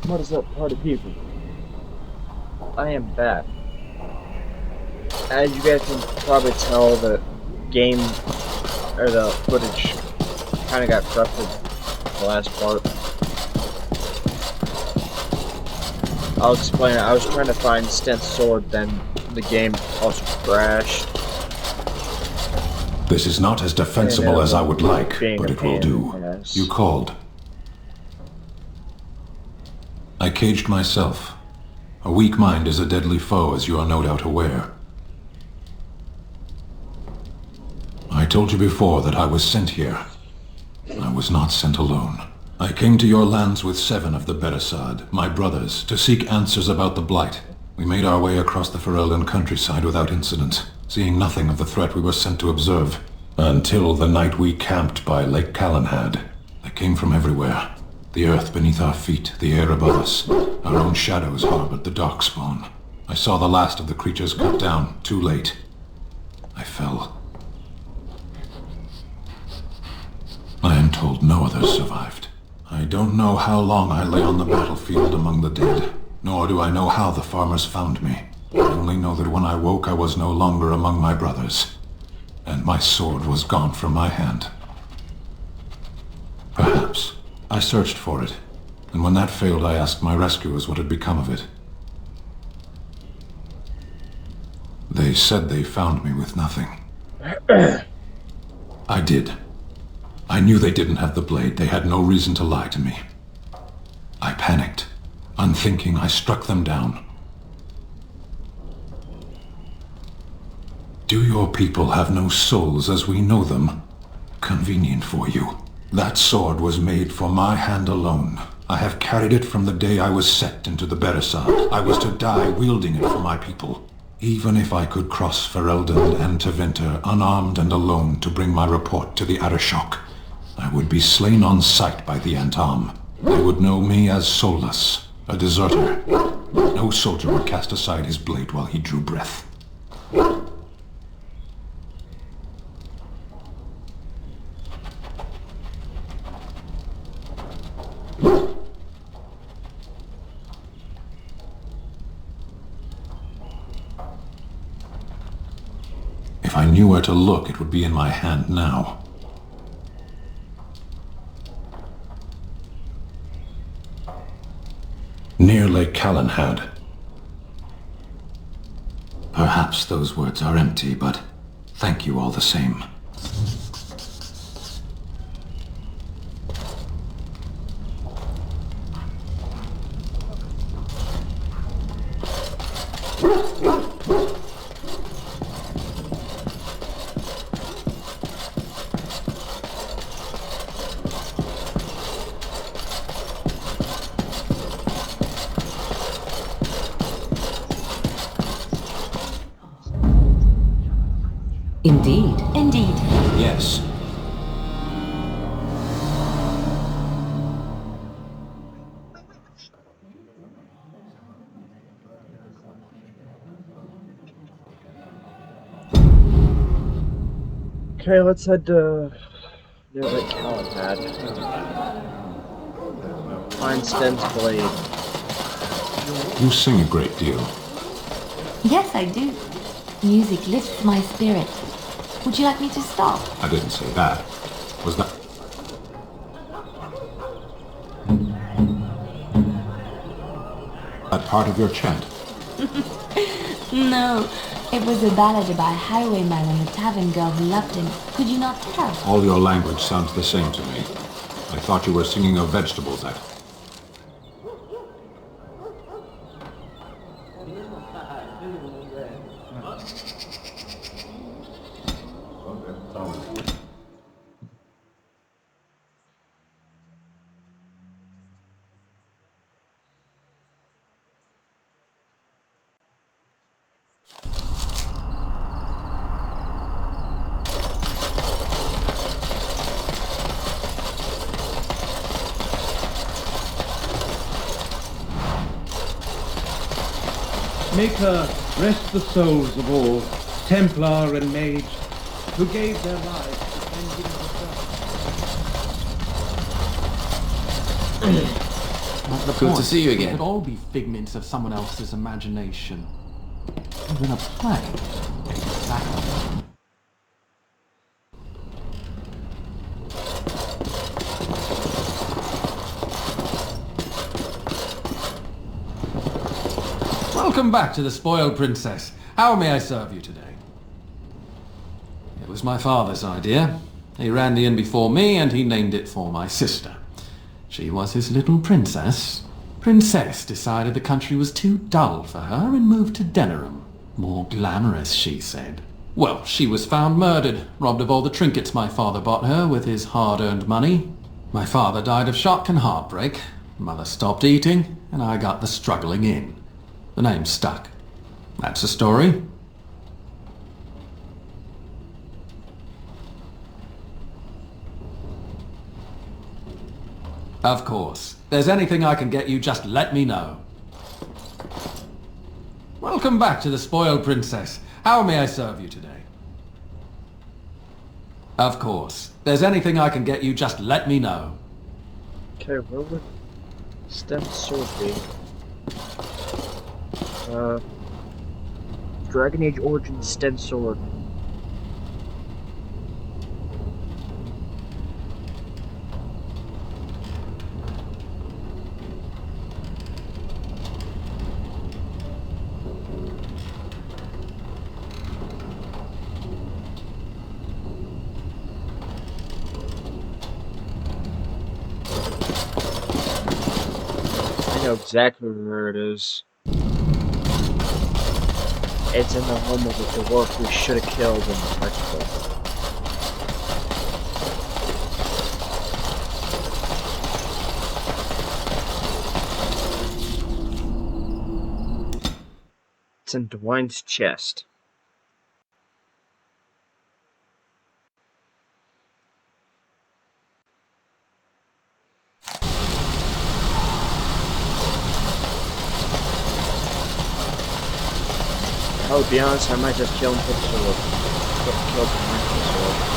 What is up, party people? I am back. As you guys can probably tell, the game or the footage kind of got corrupted. The last part. I'll explain it. I was trying to find Stent's sword, then the game also crashed. This is not as defensible as I would like, being but a it will pain in do. the ass. You called. I caged myself. A weak mind is a deadly foe, as you are no doubt aware. I told you before that I was sent here. I was not sent alone. I came to your lands with 7 of the Beresad, my brothers, to seek answers about the Blight. We made our way across the Ferelden countryside without incident, seeing nothing of the threat we were sent to observe. Until the night we camped by Lake Calenhad. They came from everywhere. The earth beneath our feet, the air above us. Our own shadows harbored the darkspawn. I saw the last of the creatures cut down, too late. I fell. I am told no others survived. I don't know how long I lay on the battlefield among the dead, nor do I know how the farmers found me. I only know that when I woke I was no longer among my brothers, and my sword was gone from my hand. Perhaps. I searched for it, and when that failed I asked my rescuers what had become of it. They said they found me with nothing. I did. I knew they didn't have the blade. They had no reason to lie to me. I panicked. Unthinking, I struck them down. Do your people have no souls as we know them? Convenient for you. That sword was made for my hand alone. I have carried it from the day I was set into the Beresad. I was to die wielding it for my people. Even if I could cross Ferelden and Tevinter unarmed and alone to bring my report to the Arishok, I would be slain on sight by the Antam. They would know me as soulless, a deserter. No soldier would cast aside his blade while he drew breath. If I knew where to look, it would be in my hand now. Near Lake Calenhad. Perhaps those words are empty, but thank you all the same. Indeed. Indeed. Yes. Okay, let's head to near Lake Calenhad. Find Stent's blade. You sing a great deal. Yes, I do. Music lifts my spirit. Would you like me to stop? I didn't say that. Was that... that part of your chant? No, it was a ballad about a highwayman and a tavern girl who loved him. Could you not tell? All your language sounds the same to me. I thought you were singing of vegetables. Make her rest the souls of all, Templar and mage, who gave their lives defending the That's the Good point. to see you We again. could all be figments of someone else's imagination. Even a play. Exactly. Welcome back to the Spoiled Princess. How may I serve you today? It was my father's idea. He ran the inn before me, and he named it for my sister. She was his little princess. Princess decided the country was too dull for her and moved to Denerim. More glamorous, she said. Well, she was found murdered, robbed of all the trinkets my father bought her with his hard-earned money. My father died of shock and heartbreak. Mother stopped eating, and I got the struggling inn. The name stuck. That's the story. Of course. If there's anything I can get you, just let me know. Welcome back to the Spoiled Princess. How may I serve you today? Of course. If there's anything I can get you, just let me know. Okay, where would stem sword be? Dragon Age Origins stem sword. I know exactly where it is. It's in the home of the dwarf we should have killed in the festival. It's in Dwayne's chest. I would be honest, I might just kill him for the sword. Kill Dwayne for the sword.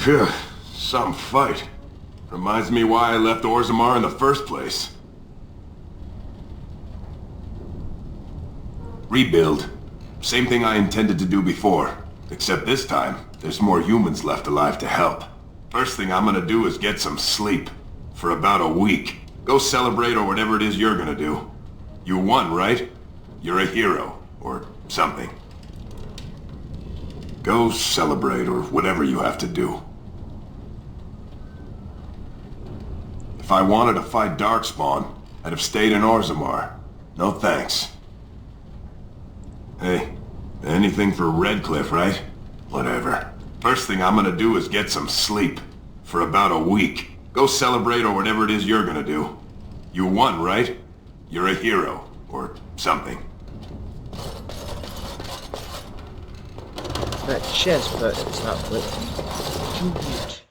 Phew, some fight. Reminds me why I left Orzammar in the first place. Rebuild. Same thing I intended to do before. Except this time, there's more humans left alive to help. First thing I'm gonna do is get some sleep. For about a week. Go celebrate or whatever it is you're gonna do. You won, right? You're a hero. Or something. Go celebrate or whatever you have to do. If I wanted to fight Darkspawn, I'd have stayed in Orzammar. No thanks. Hey, anything for Redcliffe, right? Whatever. First thing I'm gonna do is get some sleep. For about a week. Go celebrate or whatever it is you're gonna do. You won, right? You're a hero. Or something. That chest, but it's not written. Too cute.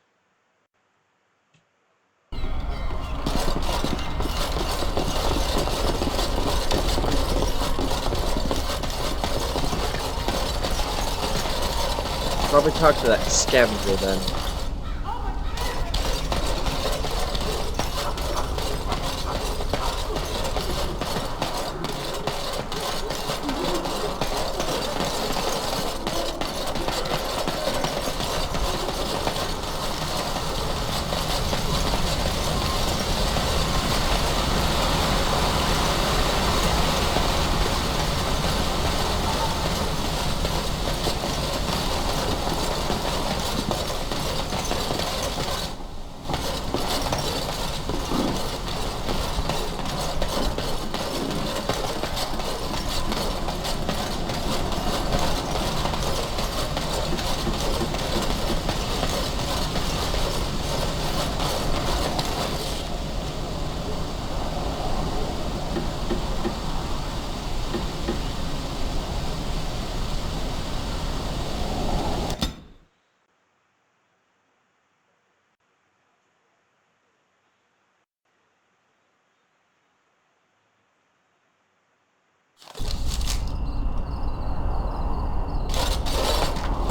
Probably talk to that scavenger then.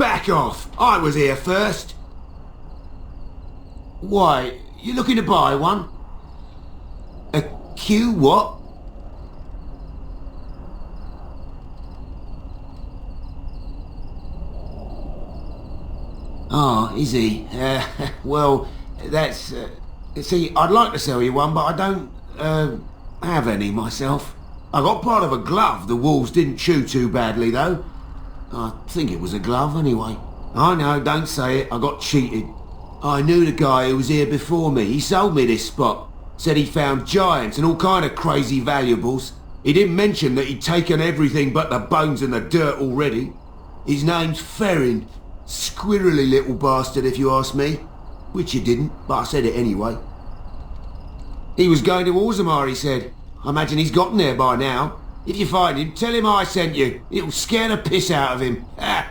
Back off! I was here first. Why, you looking to buy one? A Q what? Oh, is he? Well, that's... see, I'd like to sell you one, but I don't, have any myself. I got part of a glove the wolves didn't chew too badly, though. I think it was a glove, anyway. I know, don't say it. I got cheated. I knew the guy who was here before me. He sold me this spot. Said he found giants and all kind of crazy valuables. He didn't mention that he'd taken everything but the bones and the dirt already. His name's Ferrin. Squirrely little bastard, if you ask me. Which you didn't, but I said it anyway. He was going to Orzammar, he said. I imagine he's gotten there by now. If you find him, tell him I sent you. It'll scare the piss out of him. Ah.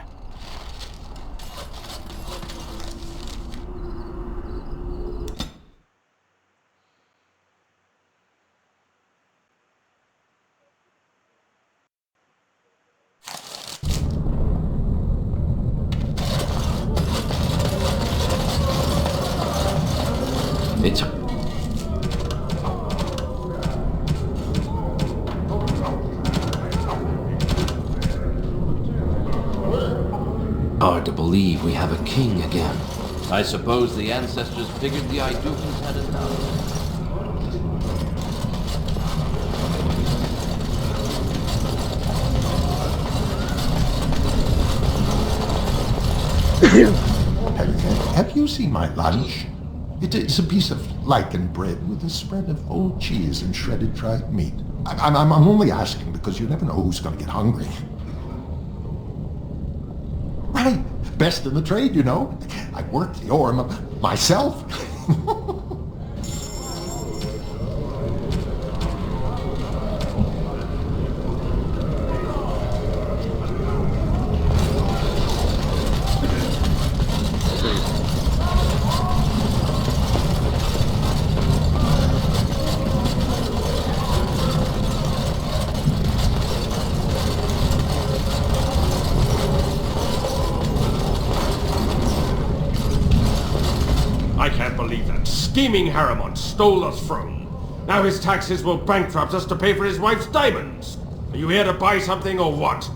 It's... hard to believe we have a king again. I suppose the ancestors figured the Aidukans had enough. Have you seen my lunch? It's a piece of lichen bread with a spread of old cheese and shredded dried meat. I'm only asking because you never know who's going to get hungry. Right, best in the trade, you know. I work the ore myself. I can't believe that scheming Harriman stole us throne. Now his taxes will bankrupt us to pay for his wife's diamonds. Are you here to buy something or what?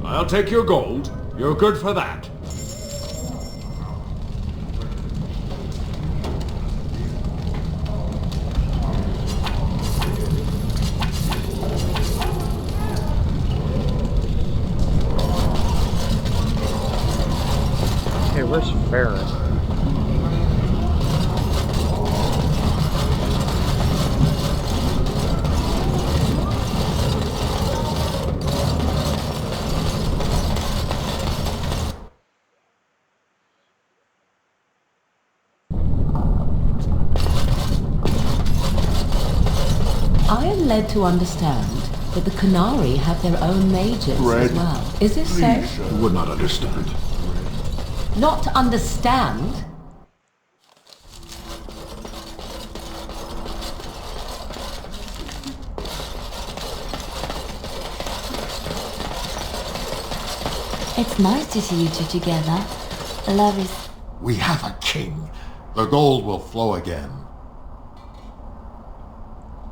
I'll take your gold. You're good for that. Okay, where's Farron? I am led to understand that the Qunari have their own mages as well. Is this so? You would not understand. Not understand? It's nice to see you two together. Love is... We have a king. The gold will flow again.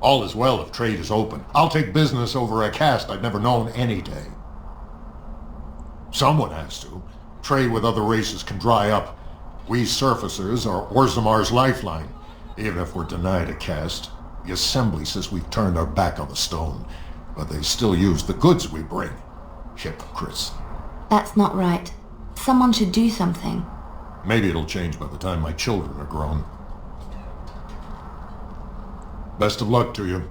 All is well if trade is open. I'll take business over a caste I've never known any day. Someone has to. Trade with other races can dry up. We surfacers are Orzammar's lifeline. Even if we're denied a caste, the Assembly says we've turned our back on the stone, but they still use the goods we bring. Hypocrites. That's not right. Someone should do something. Maybe it'll change by the time my children are grown. Best of luck to you.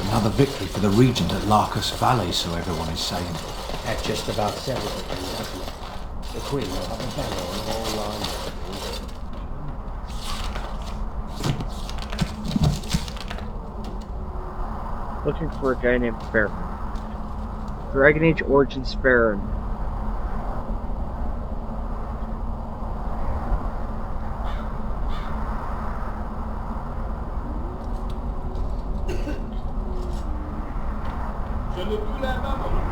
Another victory for the Regent at Larkus Valley, so everyone is saying. That just about settles it, doesn't it? The Queen will have a banner on all lines. Looking for a guy named Farron. Dragon Age Origins Farron. ne plus la maman.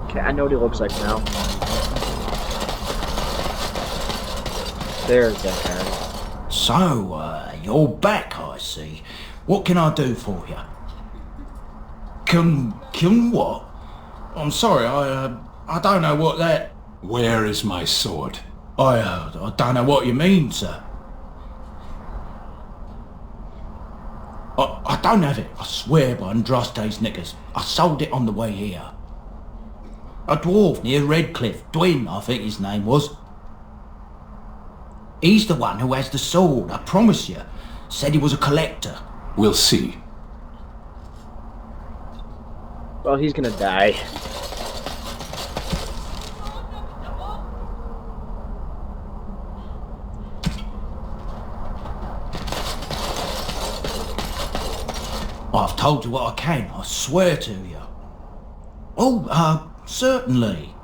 Okay, I know what he looks like now. There's that guy. So, you're back, I see. What can I do for you? Can what? I'm sorry, I don't know what that... Where is my sword? I don't know what you mean, sir. I don't have it, I swear by Andraste's knickers. I sold it on the way here. A dwarf near Redcliffe, Dwyn, I think his name was. He's the one who has the sword, I promise you. Said he was a collector. We'll see. Well, he's gonna die. I've told you what I can, I swear to you. Oh, certainly.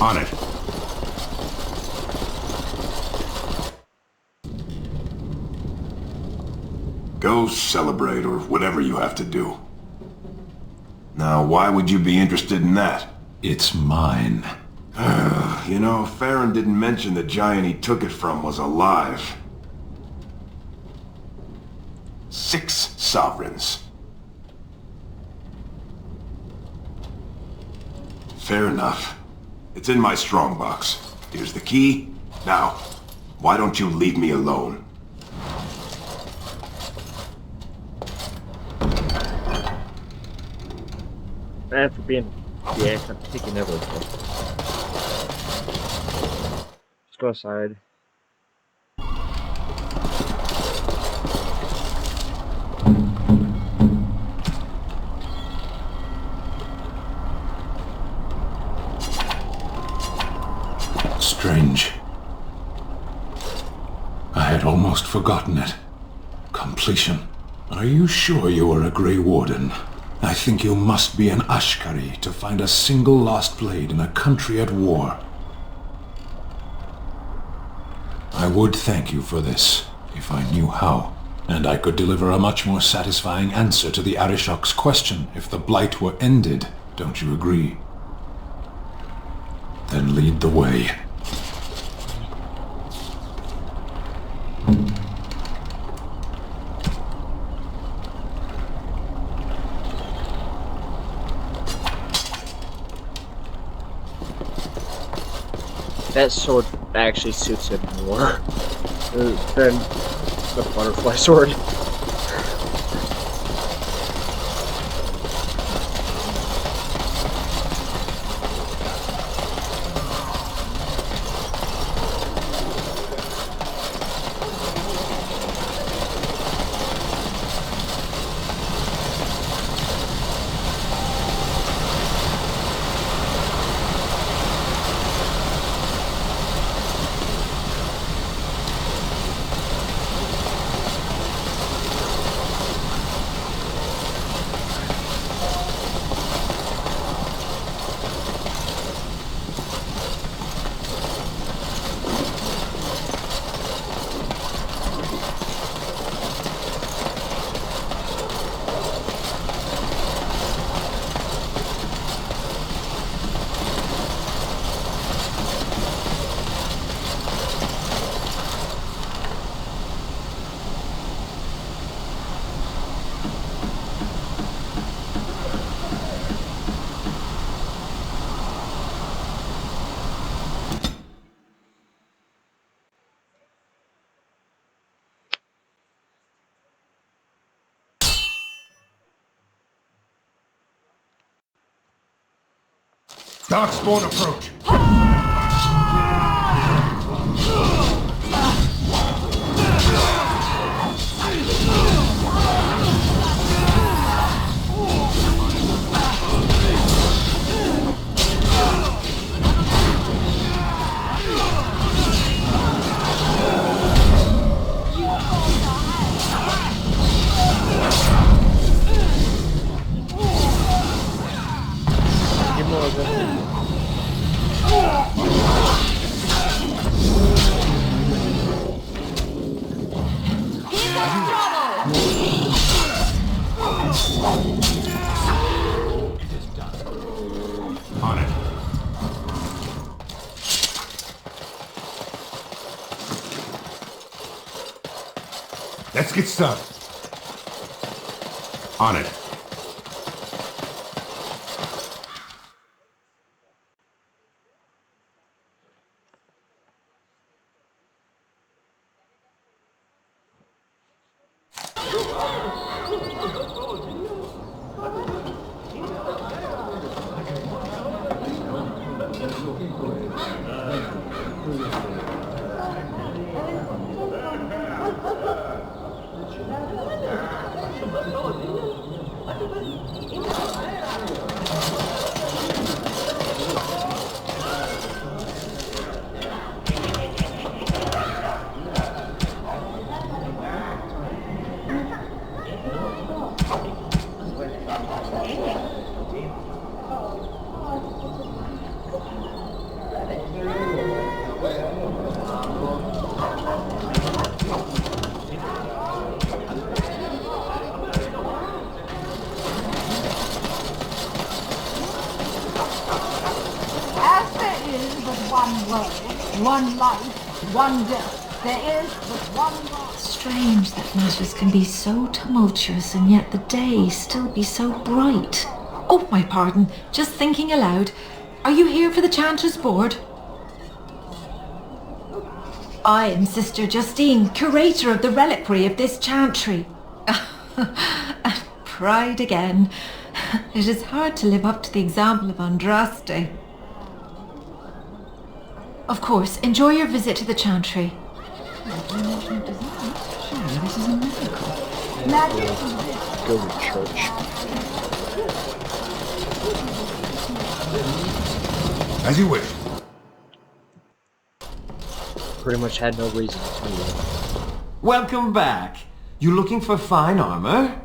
On it. Go celebrate, or whatever you have to do. Now, why would you be interested in that? It's mine. You know, Farron didn't mention the giant he took it from was alive. 6 sovereigns. Fair enough. It's in my strongbox. Here's the key. Now, why don't you leave me alone? Man, for being the ass, I'm taking everything. Let's go aside. Strange. I had almost forgotten it. Completion. Are you sure you are a Grey Warden? I think you must be an Ashkari to find a single lost blade in a country at war. I would thank you for this, if I knew how. And I could deliver a much more satisfying answer to the Arishok's question if the Blight were ended. Don't you agree? Then lead the way. that sword actually suits him more than the butterfly sword. Darkspawn approach. On it. Let's get started. On it. One life, one death. There is but one God. Strange that matters can be so tumultuous and yet the day still be so bright. Oh, my pardon. Just thinking aloud. Are you here for the Chanters' Board? I am Sister Justine, curator of the reliquary of this chantry. Pride again. It is hard to live up to the example of Andraste. Of course, enjoy your visit to the chantry. Surely this is a miracle. Go to church. As you wish. Pretty much had no reason to. Welcome back. You looking for fine armor?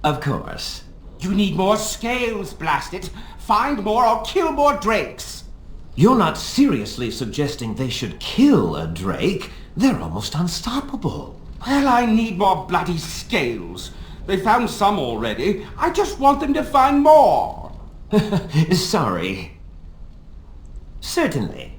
Of course. You need more scales, blast it. Find more or kill more drakes. You're not seriously suggesting they should kill a drake? They're almost unstoppable. Well, I need more bloody scales. They found some already. I just want them to find more. Sorry. Certainly.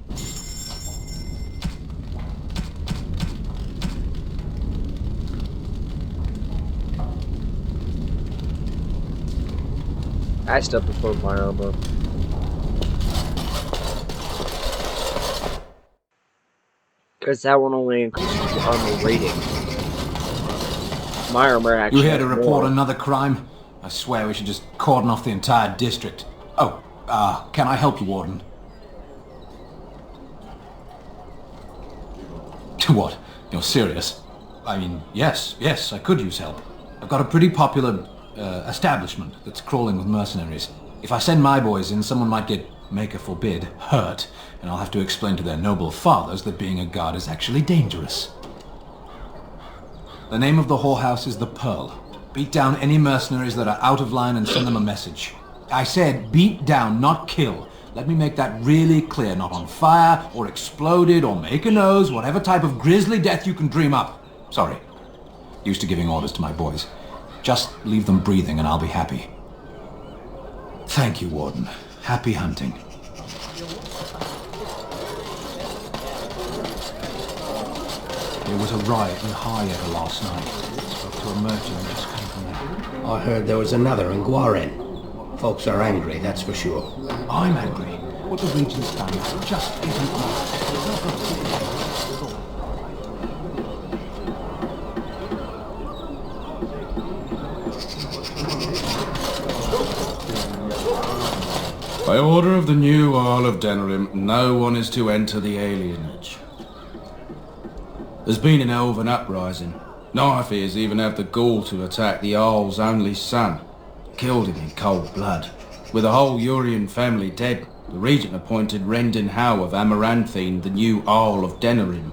I still prefer my armor. Because that one only increases the armor rating. My armor actually. You here to has report more. another crime? I swear we should just cordon off the entire district. Oh, can I help you, Warden? What? You're serious? I mean, yes, I could use help. I've got a pretty popular establishment that's crawling with mercenaries. If I send my boys in, someone might get, Maker forbid, hurt, and I'll have to explain to their noble fathers that being a guard is actually dangerous. The name of the whorehouse is the Pearl. Beat down any mercenaries that are out of line and send them a message. I said beat down, not kill. Let me make that really clear. Not on fire, or exploded, or make a nose, whatever type of grisly death you can dream up. Sorry. Used to giving orders to my boys. Just leave them breathing and I'll be happy. Thank you, Warden. Happy hunting. There was a riot in Hyether last night. Spoke to a merchant who just came from there. I heard there was another in Guaren. Folks are angry, that's for sure. I'm angry. What the Regent's done just isn't right. By order of the new Earl of Denerim, no one is to enter the alienage. There's been an elven uprising. Nightfears even have the gall to attack the Earl's only son. Killed him in cold blood. With the whole Urian family dead, the Regent appointed Rendon Howe of Amaranthine the new Earl of Denerim.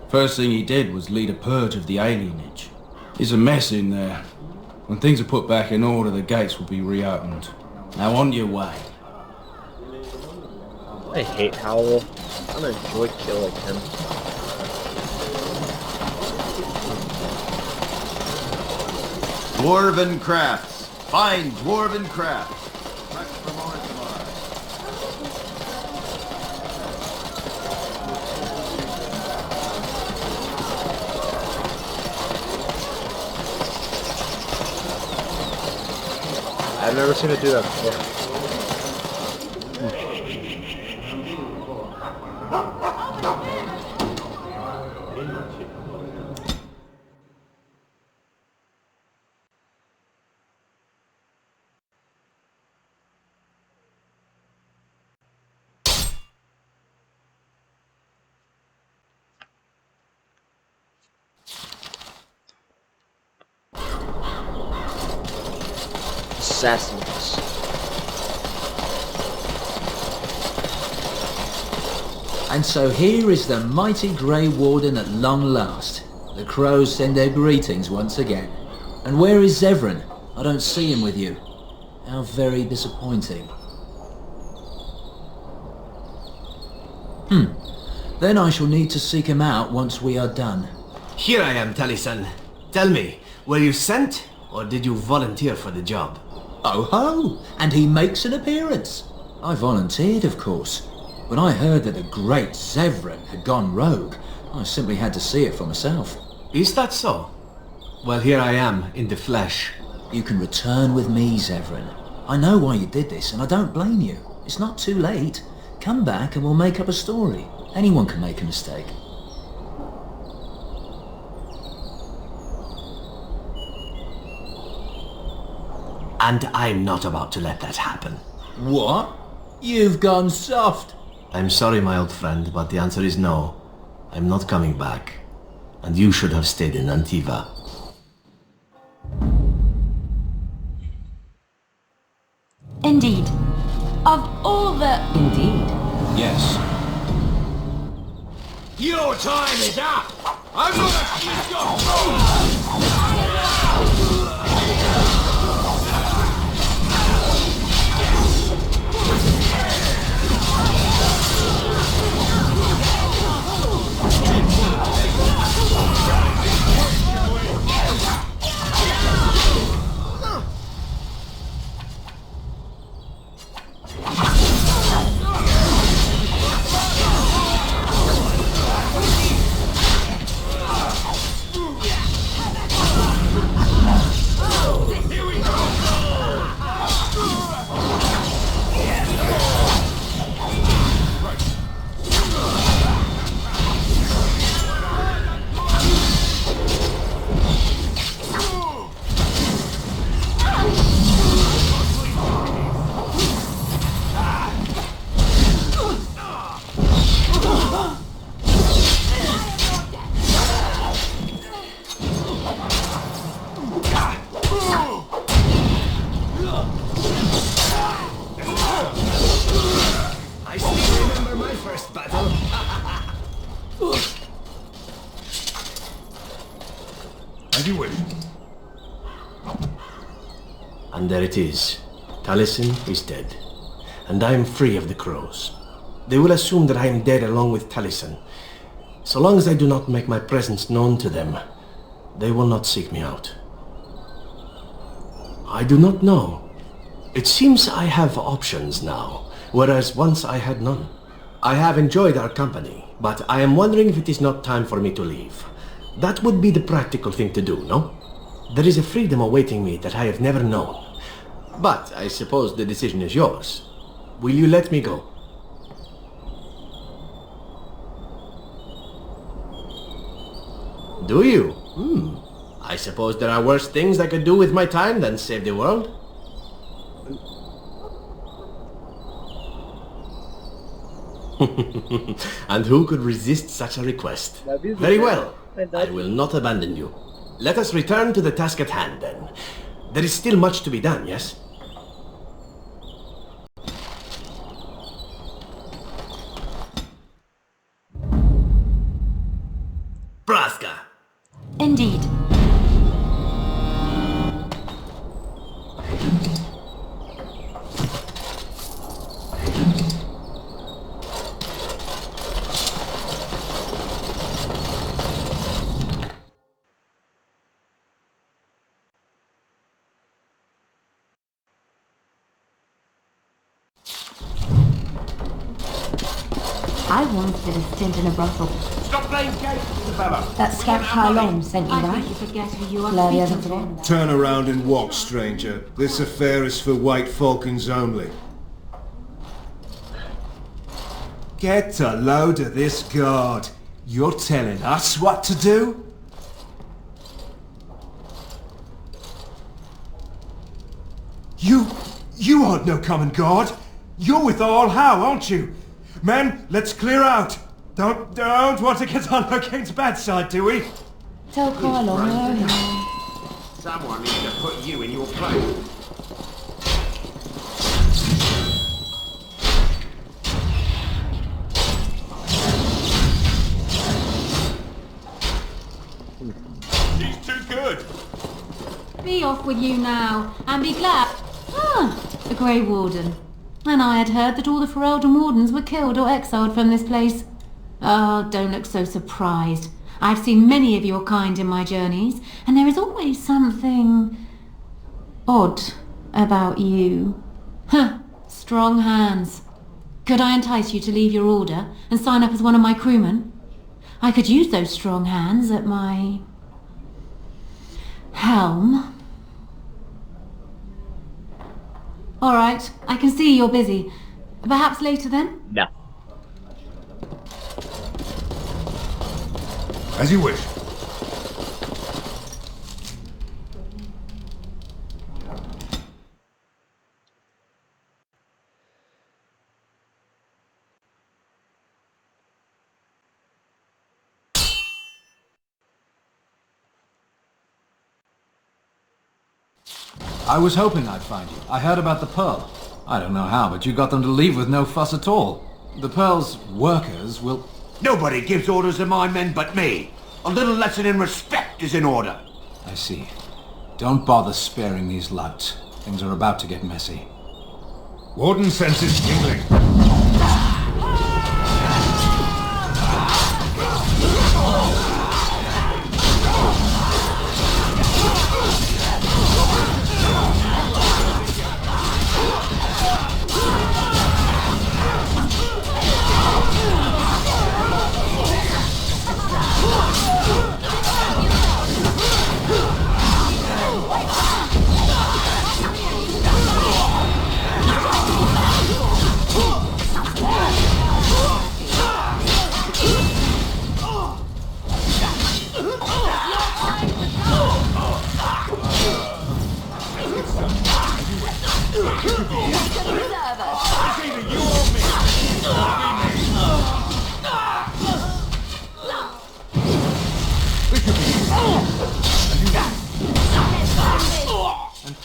First thing he did was lead a purge of the alienage. It's a mess in there. When things are put back in order, the gates will be reopened. Now on your way. I hate Howl. I don't enjoy killing him. Dwarven crafts. Fine dwarven crafts. Fresh from Orzammar. I've never seen it do that before. Assassins. And so here is the mighty Grey Warden at long last. The crows send their greetings once again. And where is Zevran? I don't see him with you. How very disappointing. Then I shall need to seek him out once we are done. Here I am, Taliesin. Tell me, were you sent, or did you volunteer for the job? Oh ho! And he makes an appearance. I volunteered, of course. When I heard that the great Zevran had gone rogue, I simply had to see it for myself. Is that so? Well, here I am, in the flesh. You can return with me, Zevran. I know why you did this, and I don't blame you. It's not too late. Come back and we'll make up a story. Anyone can make a mistake. And I'm not about to let that happen. What? You've gone soft. I'm sorry, my old friend, but the answer is no. I'm not coming back. And you should have stayed in Antiva. Indeed. Of all the... Indeed. Yes. Your time is up! I'm gonna slit your throat! I still remember my first battle. As you wish. And there it is. Taliesin is dead. And I am free of the crows. They will assume that I am dead along with Taliesin. So long as I do not make my presence known to them, they will not seek me out. I do not know. It seems I have options now, whereas once I had none. I have enjoyed our company, but I am wondering if it is not time for me to leave. That would be the practical thing to do, no? There is a freedom awaiting me that I have never known. But I suppose the decision is yours. Will you let me go? Do you? I suppose there are worse things I could do with my time than save the world. And who could resist such a request? Very well. I will not abandon you. Let us return to the task at hand, then. There is still much to be done, yes? Braska! Indeed. I once did a stint in a brothel. Stop playing games, Isabella! That scout Carlon sent you, I right? think you forget who you are Gloria speaking to. Victoria. Turn around and walk, stranger. This affair is for White Falcons only. Get a load of this guard. You're telling us what to do? You aren't no common guard. You're with All How, aren't you? Men, let's clear out. Don't want to get on O'Kane's bad side, do we? Tell Carlon where he is. Someone needs to put you in your place. She's too good! Be off with you now, and be glad. The Grey Warden. And I had heard that all the Ferelden Wardens were killed or exiled from this place. Oh, don't look so surprised. I've seen many of your kind in my journeys, and there is always something odd about you. Strong hands. Could I entice you to leave your order and sign up as one of my crewmen? I could use those strong hands at my helm. All right, I can see you're busy. Perhaps later then? No. As you wish. I was hoping I'd find you. I heard about the Pearl. I don't know how, but you got them to leave with no fuss at all. The Pearl's workers will... Nobody gives orders to my men but me. A little lesson in respect is in order. I see. Don't bother sparing these louts. Things are about to get messy. Warden senses tingling.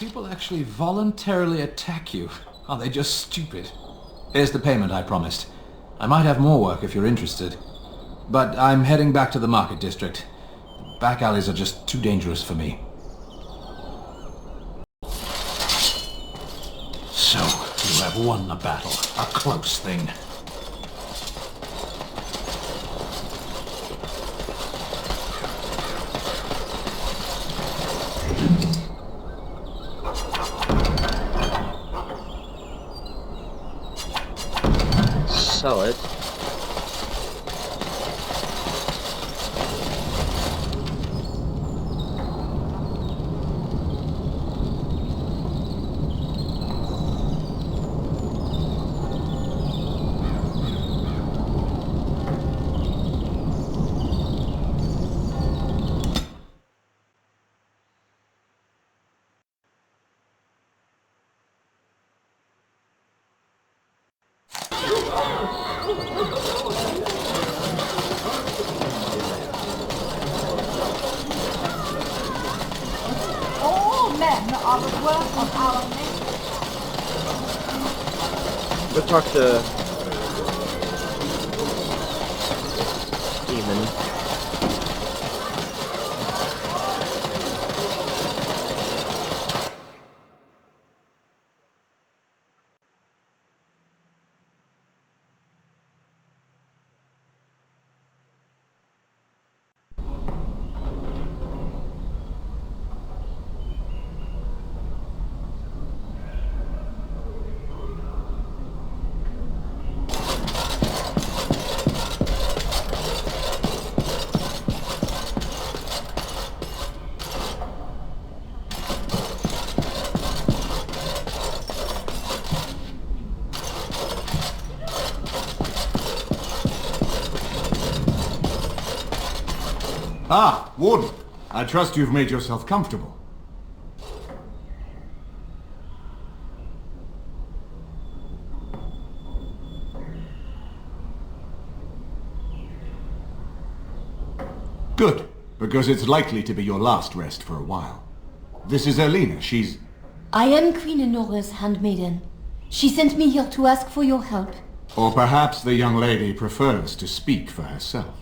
people actually voluntarily attack you? Are they just stupid? Here's the payment I promised. I might have more work if you're interested. But I'm heading back to the market district. The back alleys are just too dangerous for me. So, you have won the battle. A close thing. Sell it. All men are the work of our nation. Go talk to Demon. Ah, Warden. I trust you've made yourself comfortable. Good, because it's likely to be your last rest for a while. This is Erlina. She's... I am Queen Enora's handmaiden. She sent me here to ask for your help. Or perhaps the young lady prefers to speak for herself.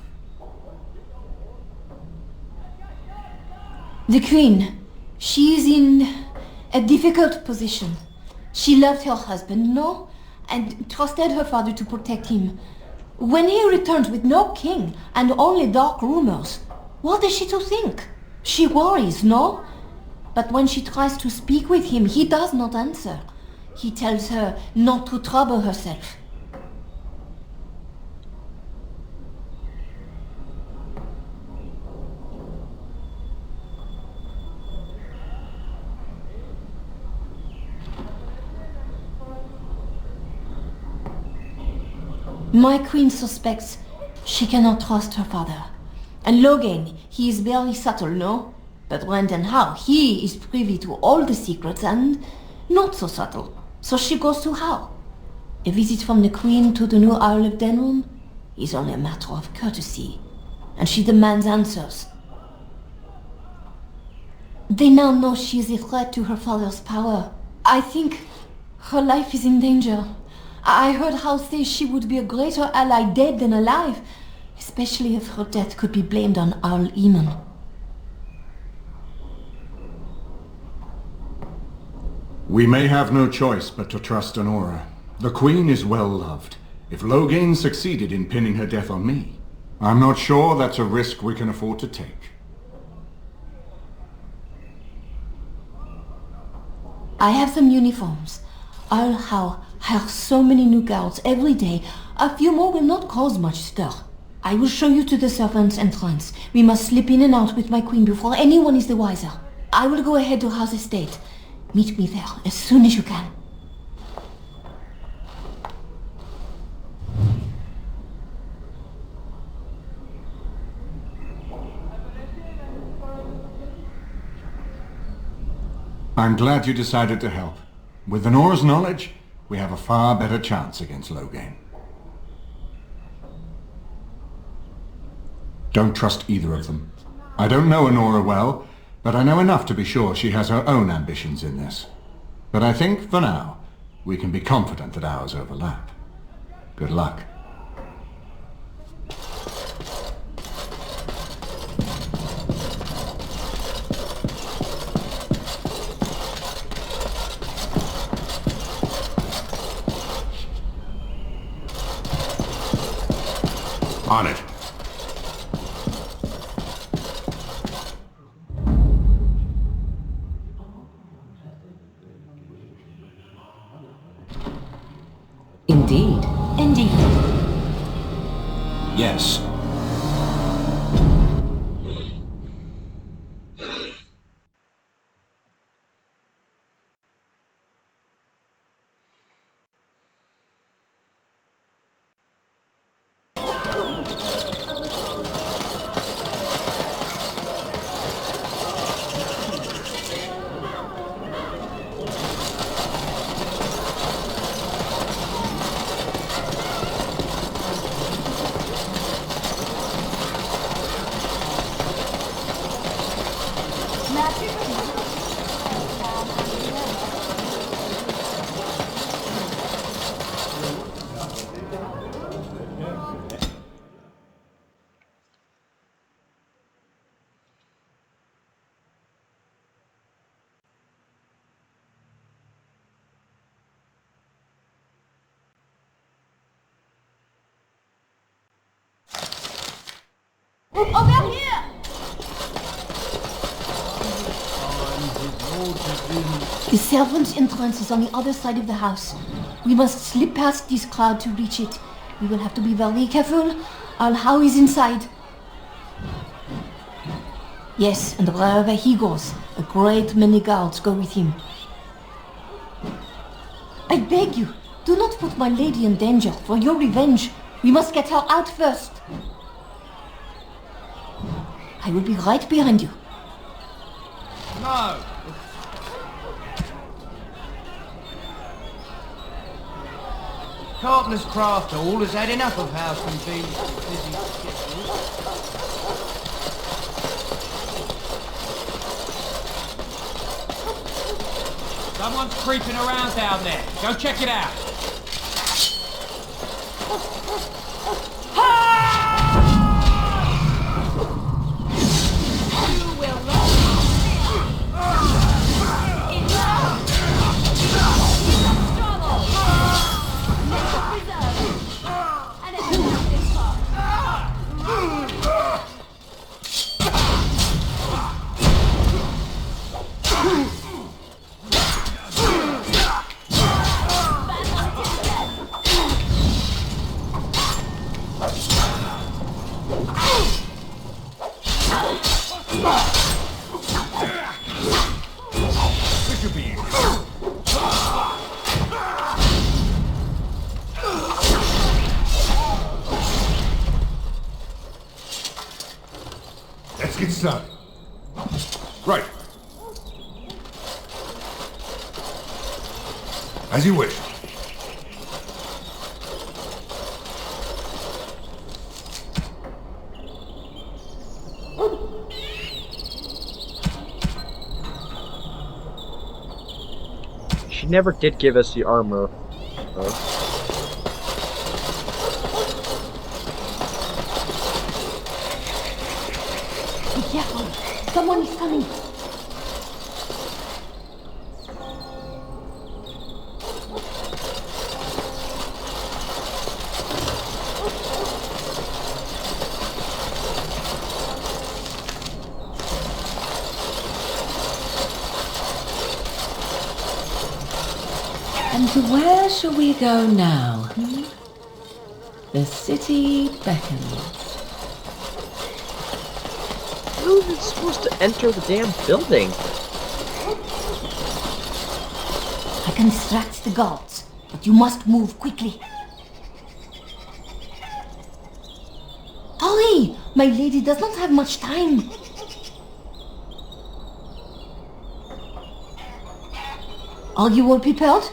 The Queen, she is in a difficult position. She loved her husband, no? And trusted her father to protect him. When he returns with no king and only dark rumors, what is she to think? She worries, no? But when she tries to speak with him, he does not answer. He tells her not to trouble herself. My queen suspects she cannot trust her father. And Logain, he is very subtle, no? But Brendan Howe, he is privy to all the secrets and not so subtle. So she goes to Howe. A visit from the queen to the new Isle of Denrum is only a matter of courtesy. And she demands answers. They now know she is a threat to her father's power. I think her life is in danger. I heard Howe say she would be a greater ally dead than alive, especially if her death could be blamed on Owl Eamon. We may have no choice but to trust Enora. The Queen is well loved. If Logain succeeded in pinning her death on me, I'm not sure that's a risk we can afford to take. I have some uniforms. Owl Howe hires so many new guards every day. A few more will not cause much stir. I will show you to the servants' entrance. We must slip in and out with my queen before anyone is the wiser. I will go ahead to Howe's estate. Meet me there as soon as you can. I'm glad you decided to help. With Enora's knowledge, we have a far better chance against Logain. Don't trust either of them. I don't know Enora well, but I know enough to be sure she has her own ambitions in this. But I think, for now, we can be confident that ours overlap. Good luck. On it. Indeed. Indeed. Yes. Over here! The servants' entrance is on the other side of the house. We must slip past this crowd to reach it. We will have to be very careful. Al-How is inside. Yes, and wherever he goes, a great many guards go with him. I beg you, do not put my lady in danger for your revenge. We must get her out first. I will be right behind you. No! Carpenter's craft hall has had enough of house and being busy schedules. Someone's creeping around down there. Go check it out. Let's get started. Right. As you wish. She never did give us the armor. Be careful. Someone is coming. And where shall we go now? The city beckons. Who is supposed to enter the damn building? I can distract the guards, but you must move quickly. Hurry! My lady does not have much time. Are you all prepared?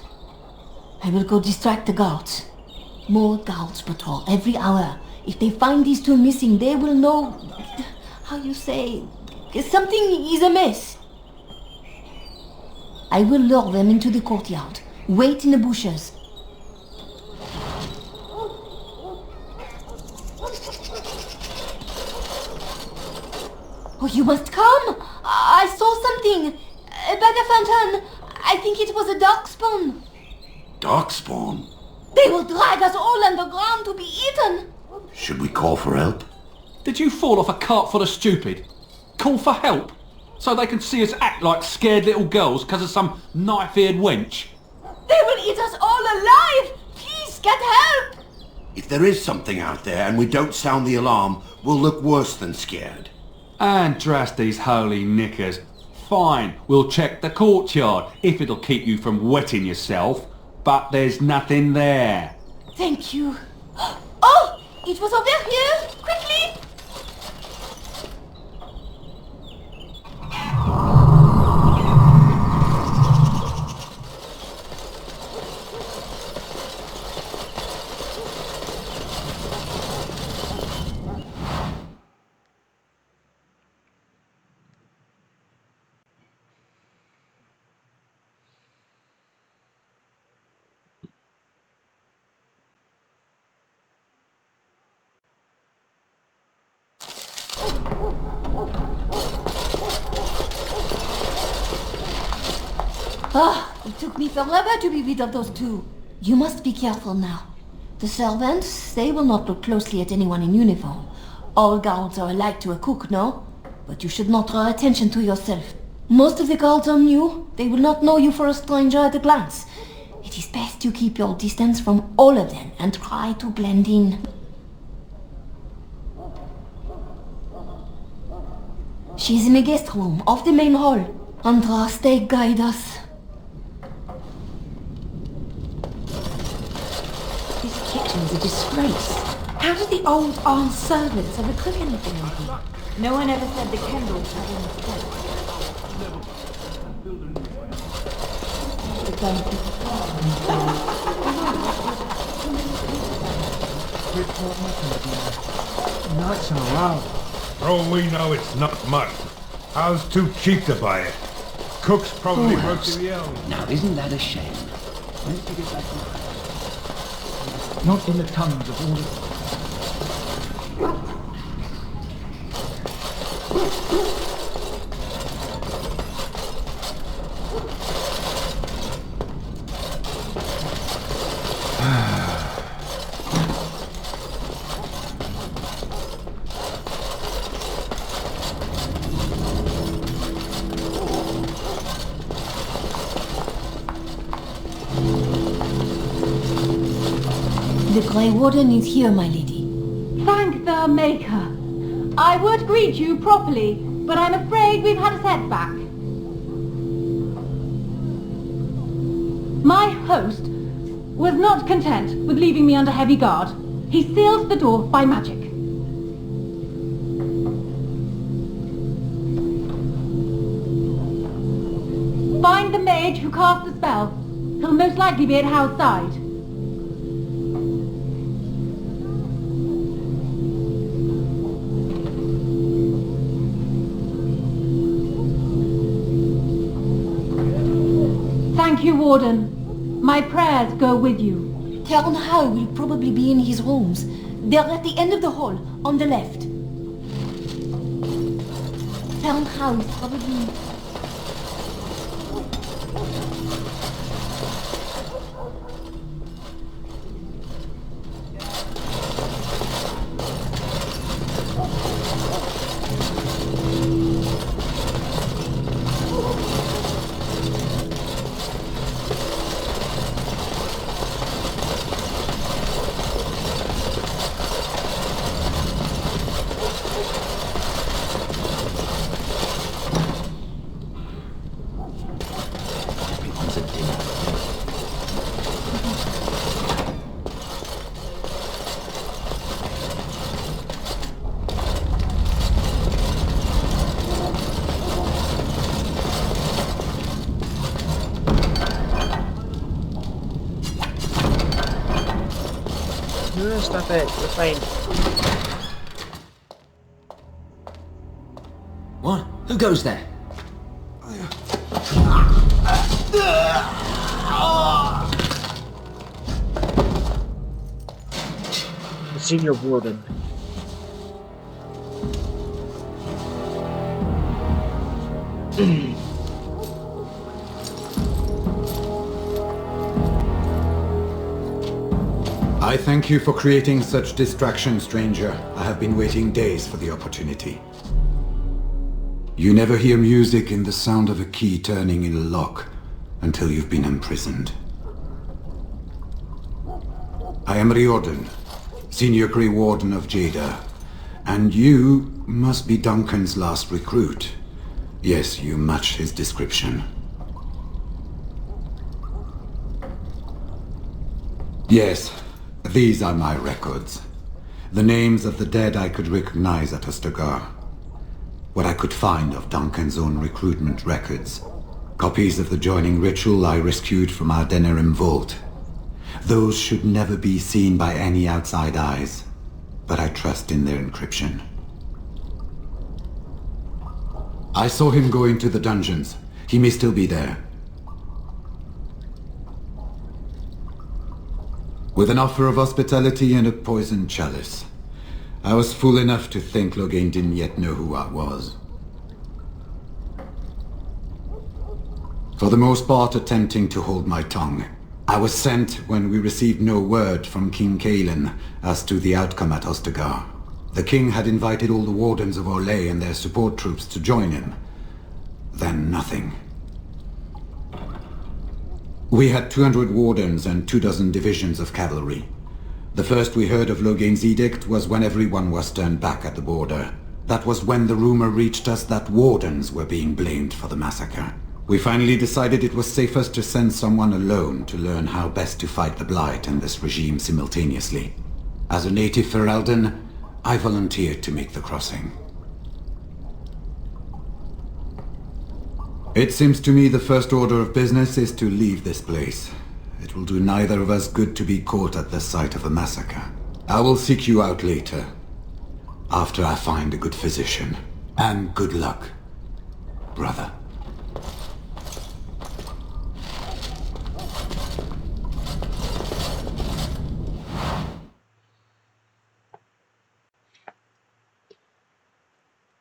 I will go distract the guards. More guards patrol every hour. If they find these two missing, they will know... how you say... Something is amiss. I will lure them into the courtyard. Wait in the bushes. Oh, you must come! I saw something! By the fountain! I think it was a darkspawn. Darkspawn? They will drag us all underground to be eaten! Should we call for help? Did you fall off a cart full of stupid? Call for help? So they can see us act like scared little girls because of some knife-eared wench? They will eat us all alive! Please, get help! If there is something out there and we don't sound the alarm, we'll look worse than scared. And drast these holy knickers. Fine, we'll check the courtyard, if it'll keep you from wetting yourself. But there's nothing there. Thank you. Oh! It was over here! Quickly! It took me forever to be rid of those two. You must be careful now. The servants, they will not look closely at anyone in uniform. All guards are alike to a cook, no? But you should not draw attention to yourself. Most of the guards are new. They will not know you for a stranger at a glance. It is best you keep your distance from all of them and try to blend in. She's in the guest room, off the main hall. Andraste, guide us. This kitchen's a disgrace. How did the old armed servants ever cook anything like that? No one ever said the Kendalls had any sense. Nights in a row. For all we know, it's not much. How's too cheap to buy it? Cook's probably broke the elm. Now, isn't that a shame? When did you get back to the house? Not in the tongues of all the... The Grey Warden is here, my lady. Thank the Maker. I would greet you properly, but I'm afraid we've had a setback. My host was not content with leaving me under heavy guard. He sealed the door by magic. Find the mage who cast the spell. He'll most likely be at Hal's side. Thank you, Warden. My prayers go with you. Tern Hao will probably be in his rooms. They're at the end of the hall, on the left. Tern Hao is probably... No, stop it. We're fine. What? Who goes there? The senior warden. I thank you for creating such distraction, stranger. I have been waiting days for the opportunity. You never hear music in the sound of a key turning in a lock until you've been imprisoned. I am Riordan, Senior Grey Warden of Jada, and you must be Duncan's last recruit. Yes, you match his description. Yes, these are my records. The names of the dead I could recognize at Ostagar. What I could find of Duncan's own recruitment records. Copies of the joining ritual I rescued from our Denerim vault. Those should never be seen by any outside eyes, but I trust in their encryption. I saw him go into the dungeons. He may still be there. With an offer of hospitality and a poisoned chalice. I was fool enough to think Loghain didn't yet know who I was. For the most part attempting to hold my tongue. I was sent when we received no word from King Cailan as to the outcome at Ostagar. The king had invited all the wardens of Orlais and their support troops to join him. Then nothing. We had 200 wardens and 24 divisions of cavalry. The first we heard of Loghain's edict was when everyone was turned back at the border. That was when the rumor reached us that wardens were being blamed for the massacre. We finally decided it was safest to send someone alone to learn how best to fight the Blight and this regime simultaneously. As a native Ferelden, I volunteered to make the crossing. It seems to me the first order of business is to leave this place. It will do neither of us good to be caught at the site of a massacre. I will seek you out later, after I find a good physician. And good luck, brother.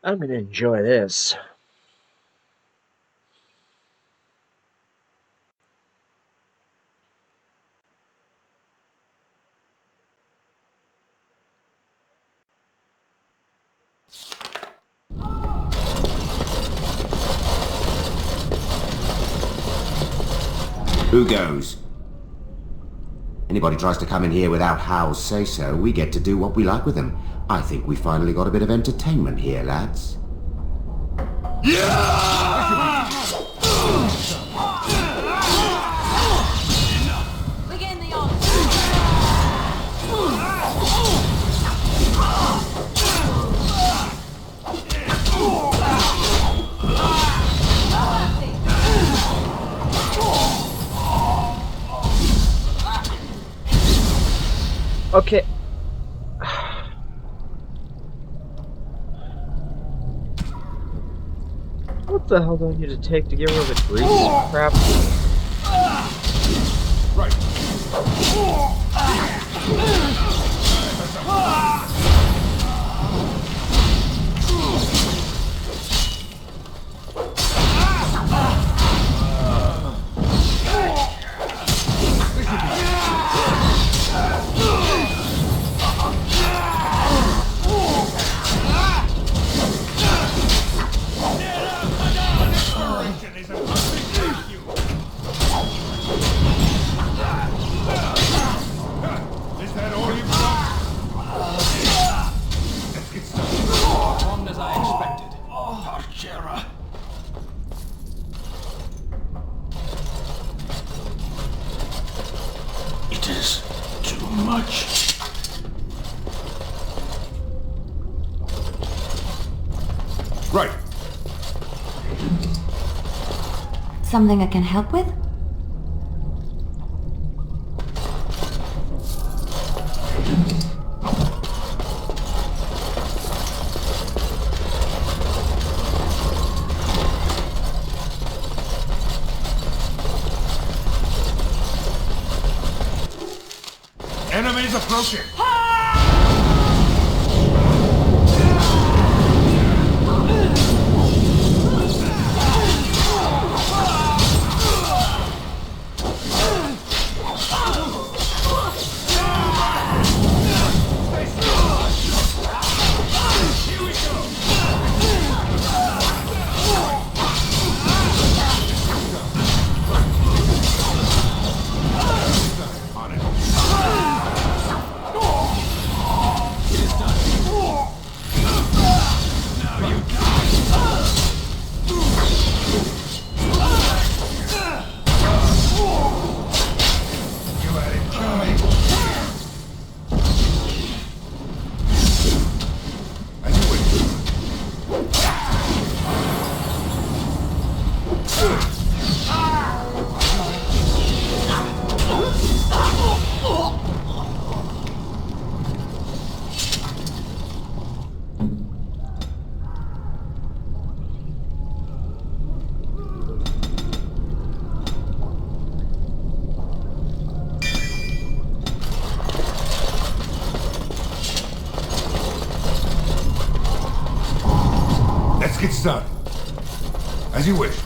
I'm gonna enjoy this. Who goes? Anybody tries to come in here without Hal's say-so, we get to do what we like with them. I think we finally got a bit of entertainment here, lads. Begin the on. Okay. What the hell do I need to take to get rid of the grease crap? It is too much. Right. Something I can help with? Enemies approaching! Let's get started. As you wish.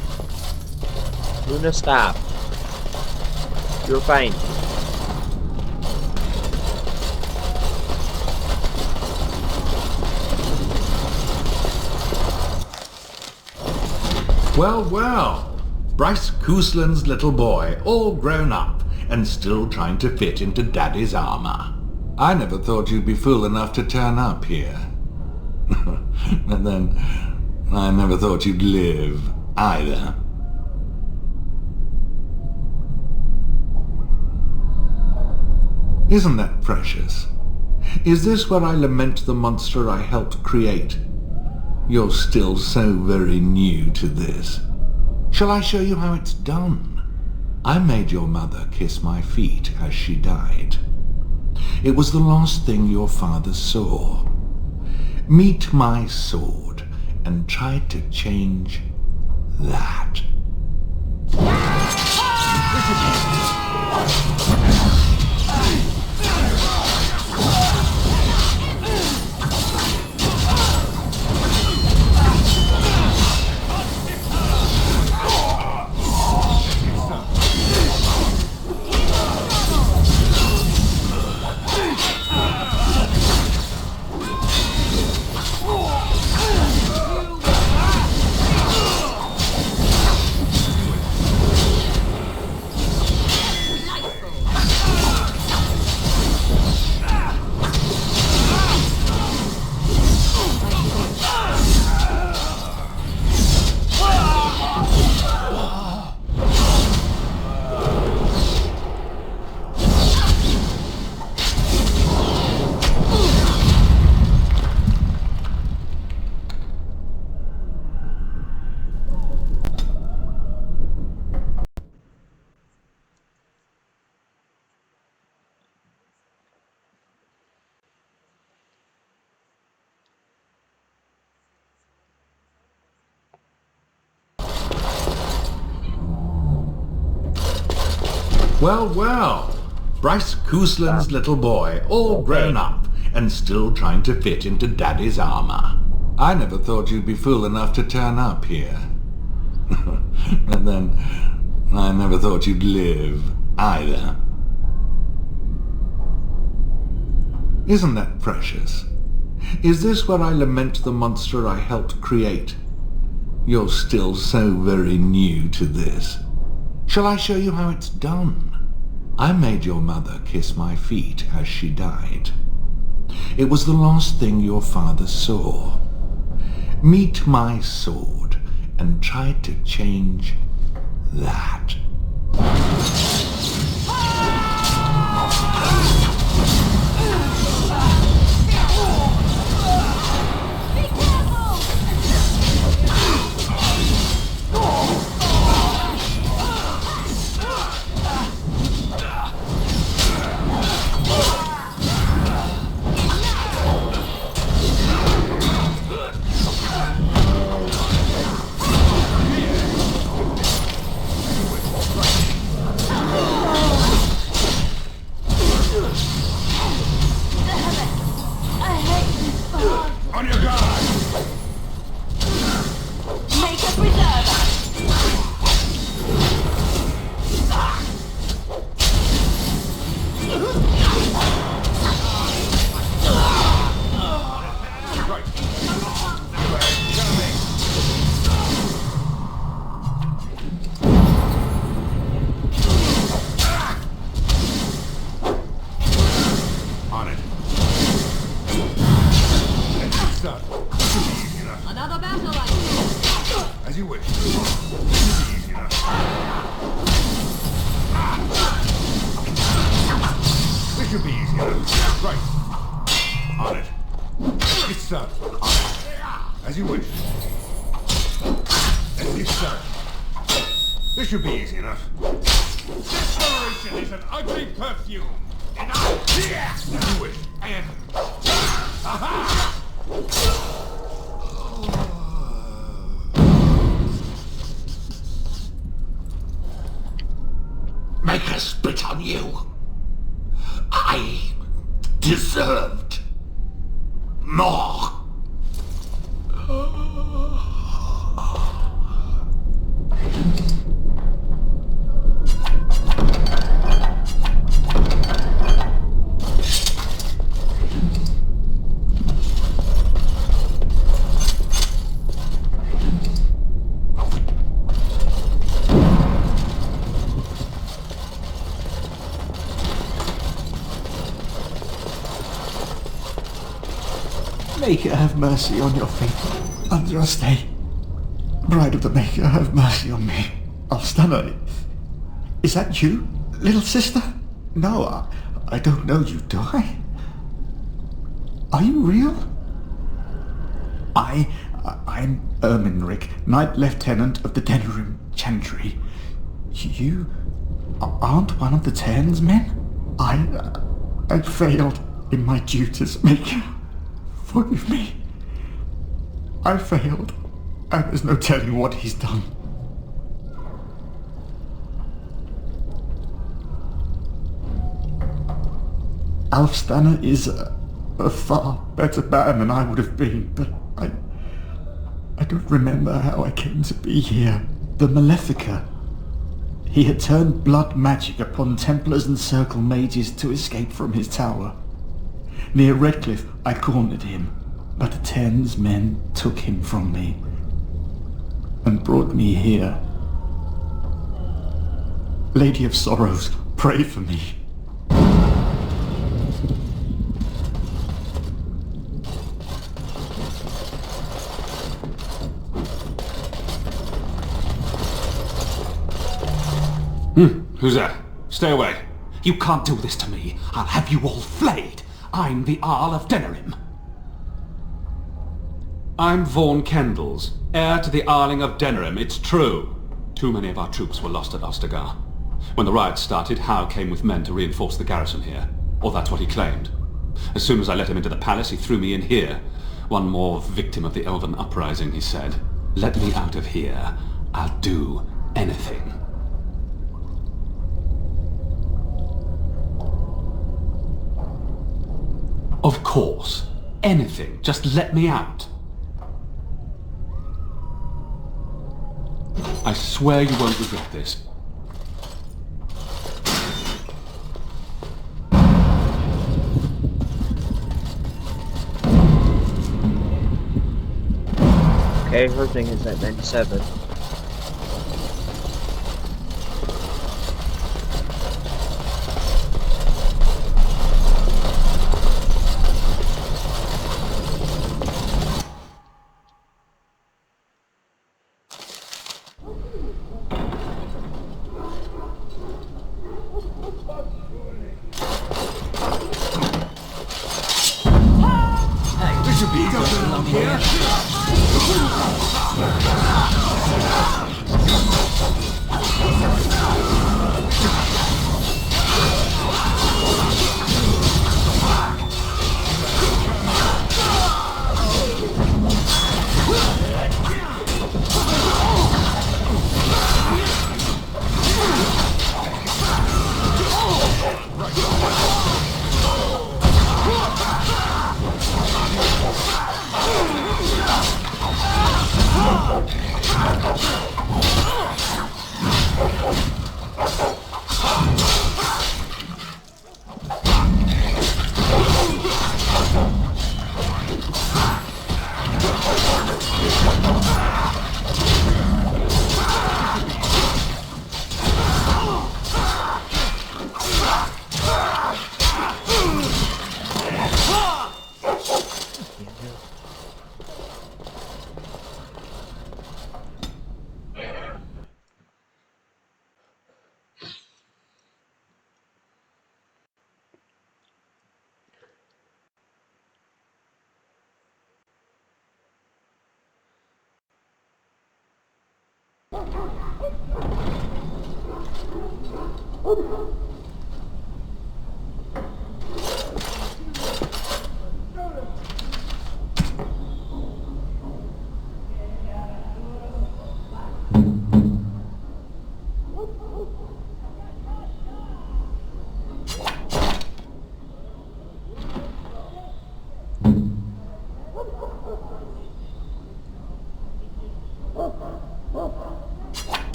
Luna, stop. You're fine. Well, well. Bryce Cousland's little boy, all grown up, and still trying to fit into Daddy's armor. I never thought you'd be fool enough to turn up here. And then, I never thought you'd live, either. Isn't that precious? Is this where I lament the monster I helped create? You're still so very new to this. Shall I show you how it's done? I made your mother kiss my feet as she died. It was the last thing your father saw. Meet my sword and try to change that. Well, well. Bryce Cousland's little boy, all grown up, and still trying to fit into Daddy's armor. I never thought you'd be fool enough to turn up here. And then, I never thought you'd live, either. Isn't that precious? Is this where I lament the monster I helped create? You're still so very new to this. Shall I show you how it's done? I made your mother kiss my feet as she died. It was the last thing your father saw. Meet my sword and try to change that. Another battle like this. As you wish. Easy enough. This should be easy enough. Right. On it. It's done. On it. As you wish. And it's done. This should be easy enough. Desperation is an ugly perfume. And As you wish. And... Aha! Make us spit on you. I deserved more. Maker, have mercy on your feet. Andraste, Bride of the Maker, have mercy on me. Alstana, is that you, little sister? No, I don't know you, do I? Are you real? I'm Erminric, Knight Lieutenant of the Denerim Chantry. You aren't one of the Terns men? I failed in my duties, Maker. Forgive me. I failed, and there's no telling what he's done. Alfstanna is a far better man than I would have been, but I don't remember how I came to be here. The Malefica. He had turned blood magic upon Templars and Circle Mages to escape from his tower. Near Redcliffe, I cornered him, but the Terns men took him from me and brought me here. Lady of Sorrows, pray for me. Who's that? Stay away. You can't do this to me. I'll have you all flayed. I'm the Arl of Denerim. I'm Vaughan Kendalls, heir to the Arling of Denerim. It's true. Too many of our troops were lost at Ostagar. When the riots started, Howe came with men to reinforce the garrison here. Or that's what he claimed. As soon as I let him into the palace, he threw me in here. One more victim of the Elven uprising, he said. Let me out of here. I'll do anything. Of course. Anything. Just let me out. I swear you won't regret this. Okay, her thing is at 97.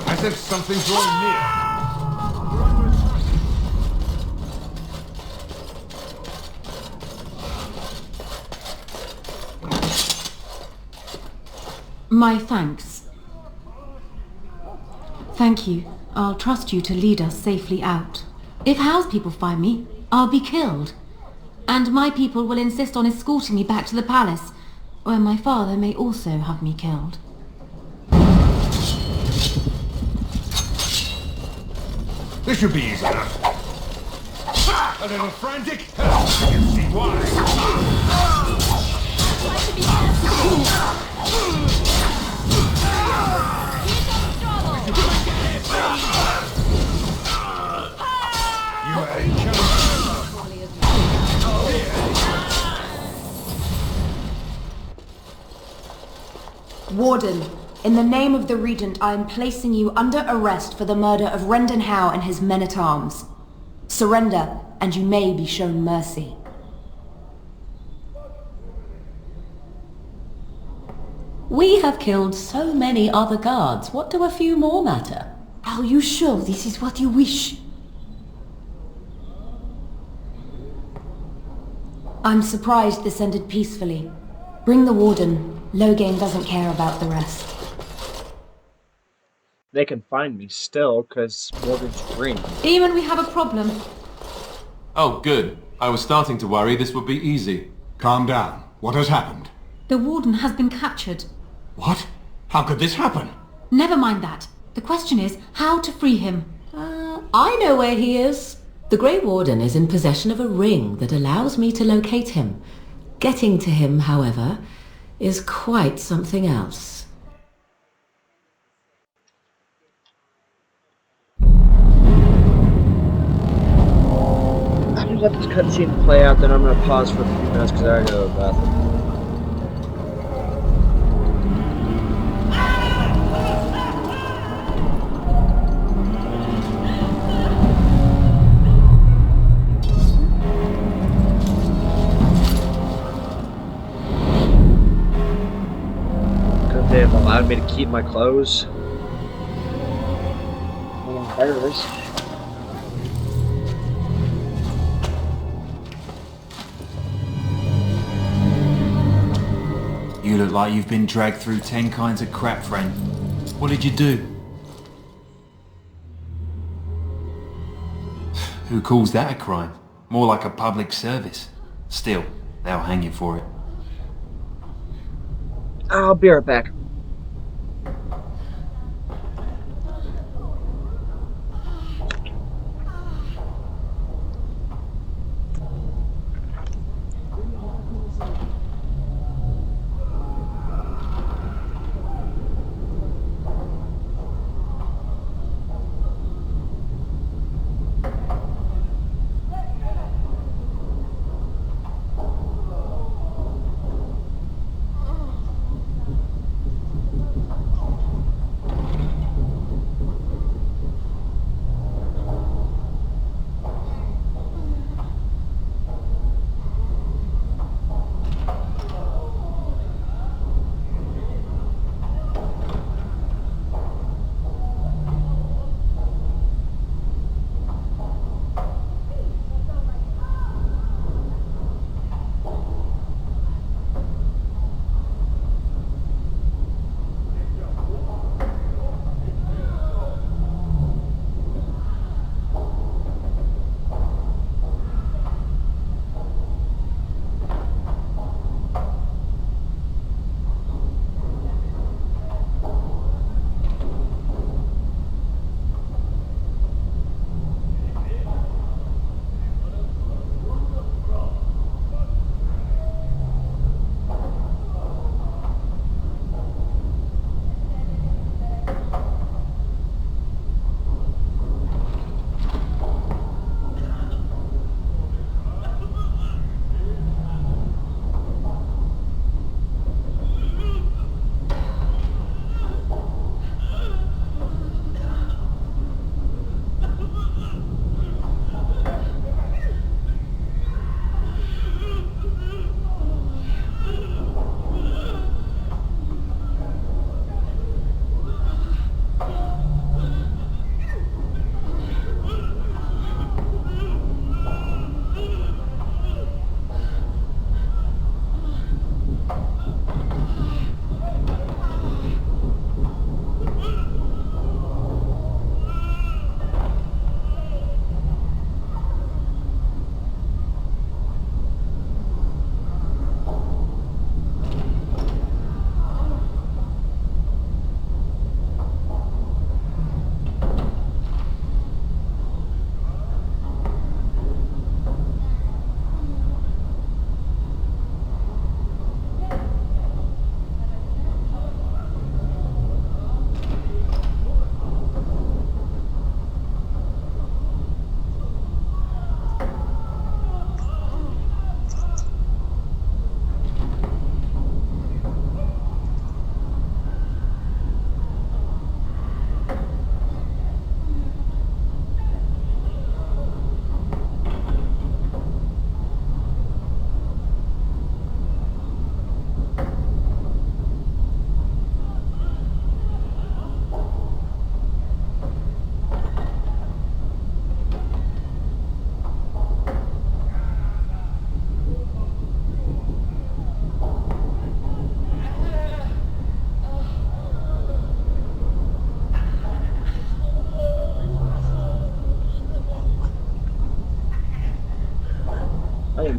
As if something's drawing near. My thanks. Thank you. I'll trust you to lead us safely out. If Howe's people find me, I'll be killed. And my people will insist on escorting me back to the palace, where my father may also have me killed. This should be easy enough. A little frantic? I can see why. Warden, in the name of the Regent, I am placing you under arrest for the murder of Rendon Howe and his men-at-arms. Surrender, and you may be shown mercy. We have killed so many other guards. What do a few more matter? Are you sure this is what you wish? I'm surprised this ended peacefully. Bring the Warden. Loghain doesn't care about the rest. They can find me still, because Morgan's green. Eamon, we have a problem. Oh, good. I was starting to worry this would be easy. Calm down. What has happened? The Warden has been captured. What? How could this happen? Never mind that. The question is how to free him. I know where he is. The Grey Warden is in possession of a ring that allows me to locate him. Getting to him, however, is quite something else. I'm gonna let this cutscene play out, then I'm gonna pause for a few minutes because I gotta go to the bathroom. They have allowed me to keep my clothes. Embarrassed. You look like you've been dragged through 10 kinds of crap, friend. What did you do? Who calls that a crime? More like a public service. Still, they'll hang you for it. I'll be right back.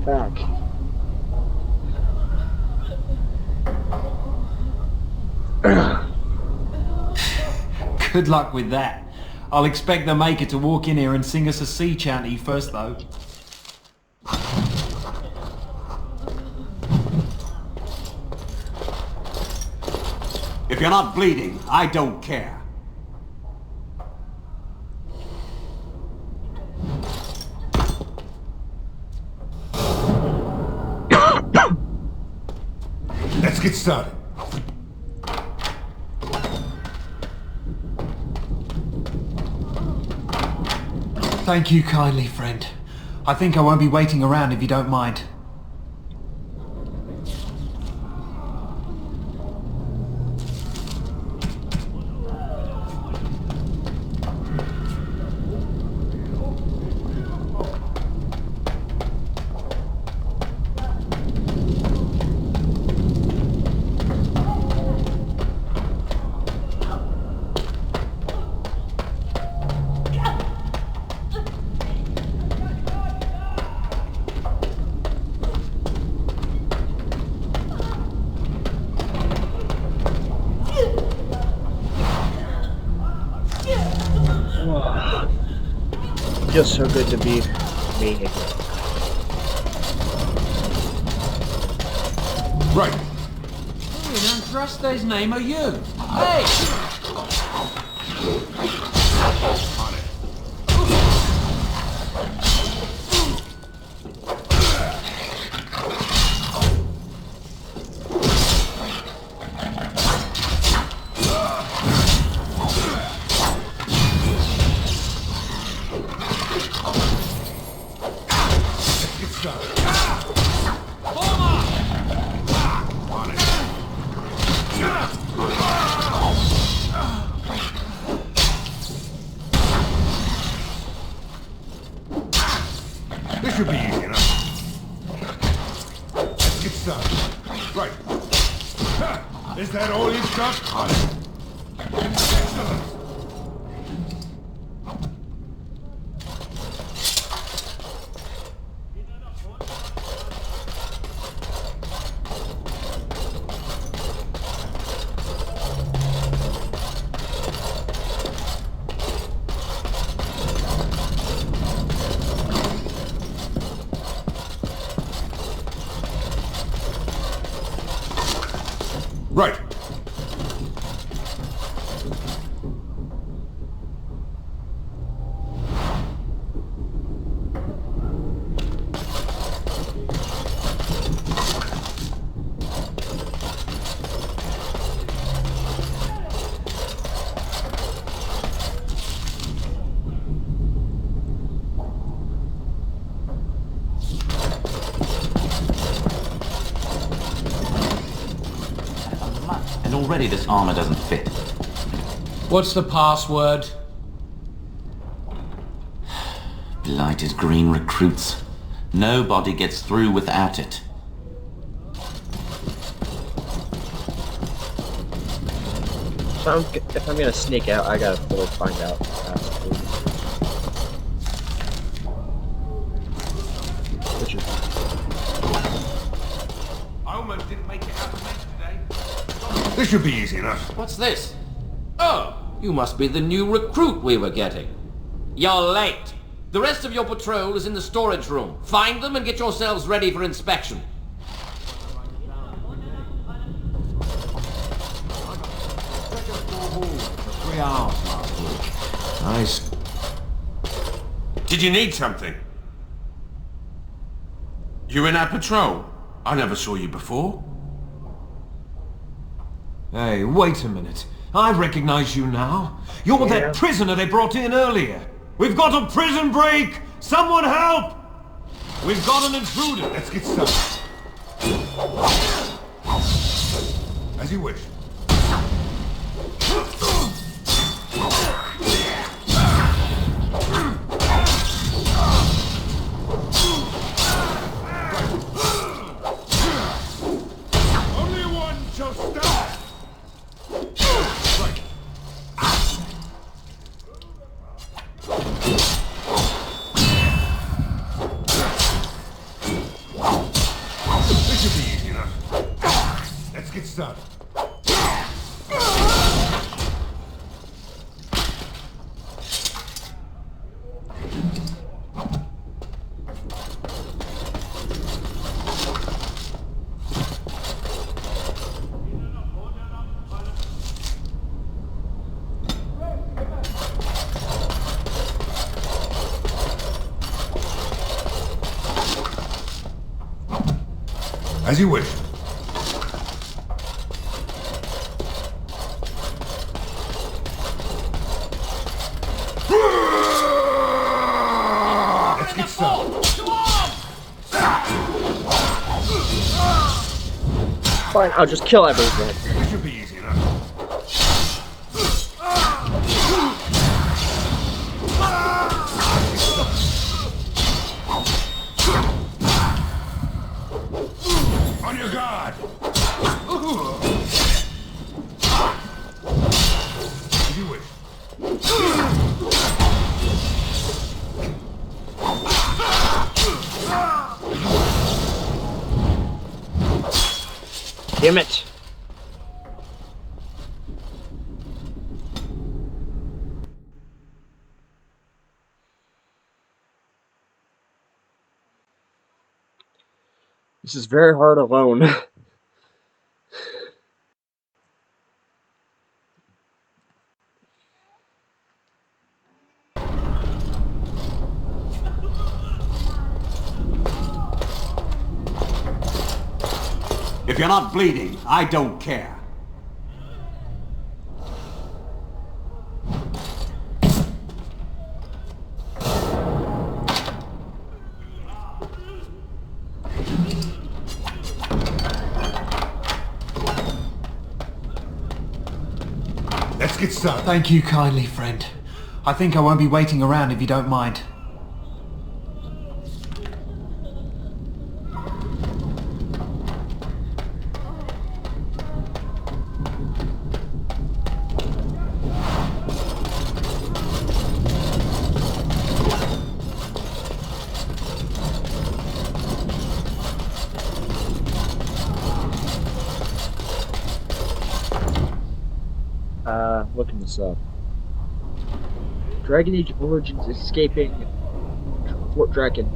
back. Good luck with that. I'll expect the Maker to walk in here and sing us a sea chanty first, though. If you're not bleeding, I don't care. Let's get started. Thank you kindly, friend. I think I won't be waiting around if you don't mind. Feels so good to be me. Right. Who in Andraste's name are you? Hey! This should be easy enough. Let's get started. Right. Ha! Is that all you've got? Excellent. Right. Already this armor doesn't fit. What's the password? Blighted green recruits. Nobody gets through without it. So if I'm gonna sneak out, I gotta fully find out. Which is... I almost didn't make it out of match today. This should be easy enough. What's this? Oh, you must be the new recruit we were getting. You're late. The rest of your patrol is in the storage room. Find them and get yourselves ready for inspection. Nice. Did you need something? You in our patrol? I never saw you before. Hey, wait a minute. I recognize you now. You're that prisoner they brought in earlier. We've got a prison break! Someone help! We've got an intruder. Let's get started. As you wish. Only one shall stand! As you wish. Let's get started. Fine, I'll just kill everything. This should be easy enough. On your guard! As you wish. Damn it! This is very hard alone. If you're not bleeding, I don't care. Let's get started. Thank you kindly, friend. I think I won't be waiting around if you don't mind. Looking this up. Dragon Age Origins escaping Fort Draken.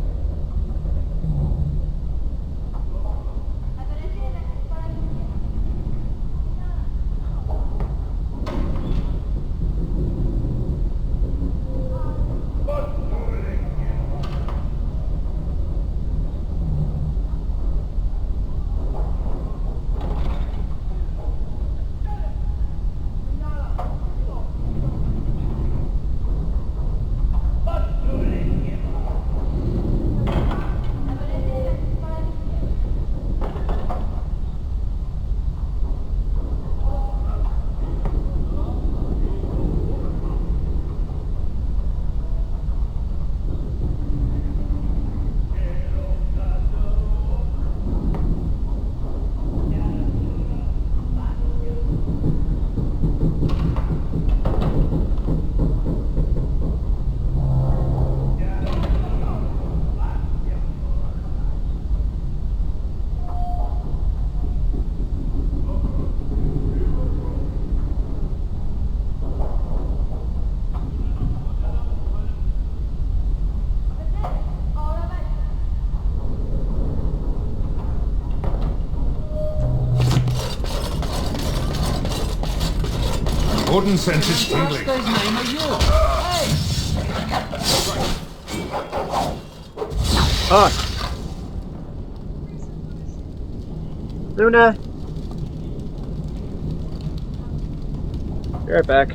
Gordon senses tingling. Ah! Luna! Be right back.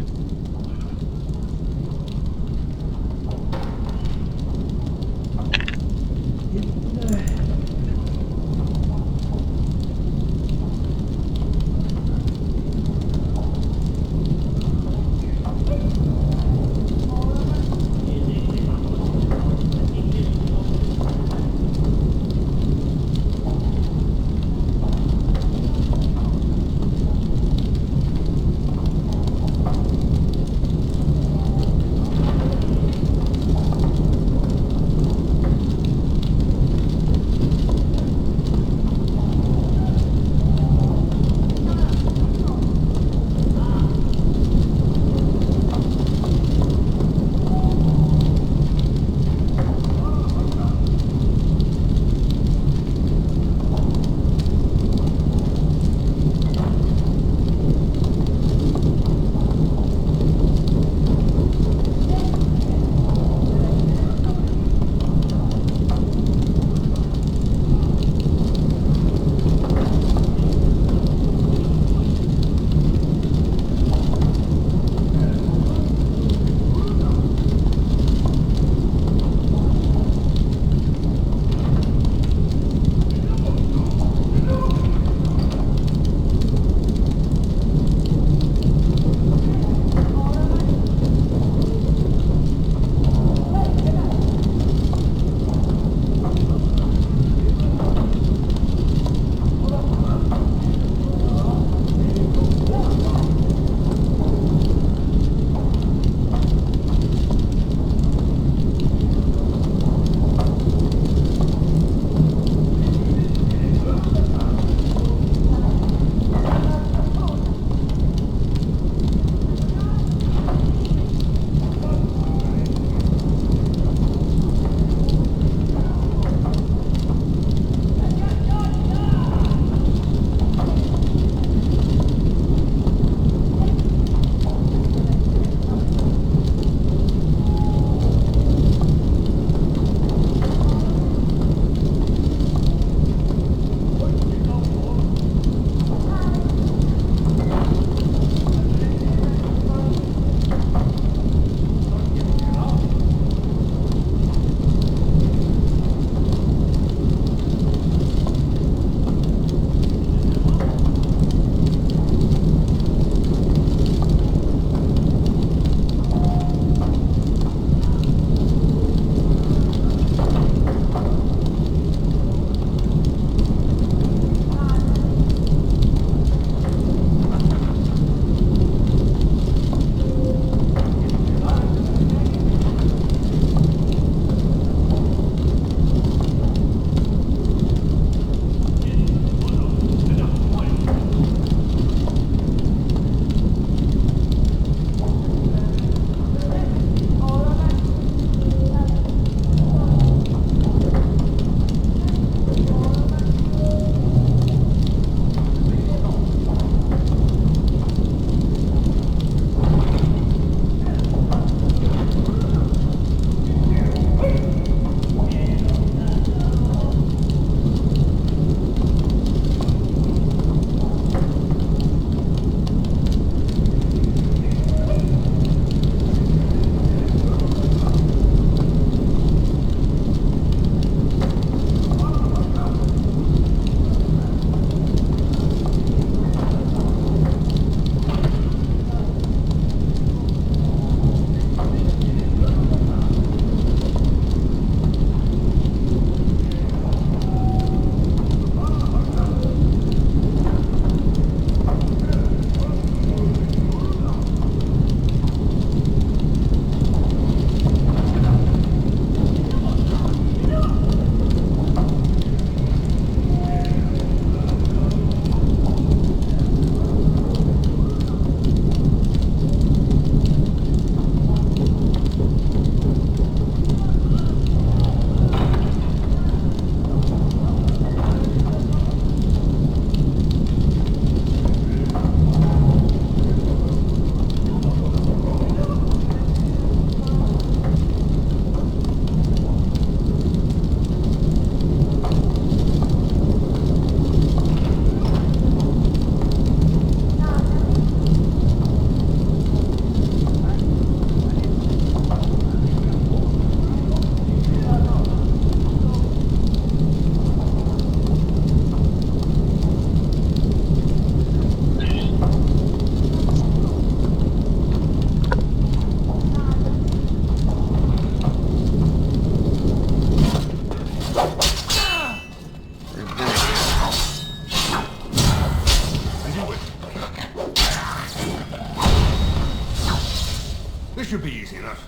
This should be easy enough.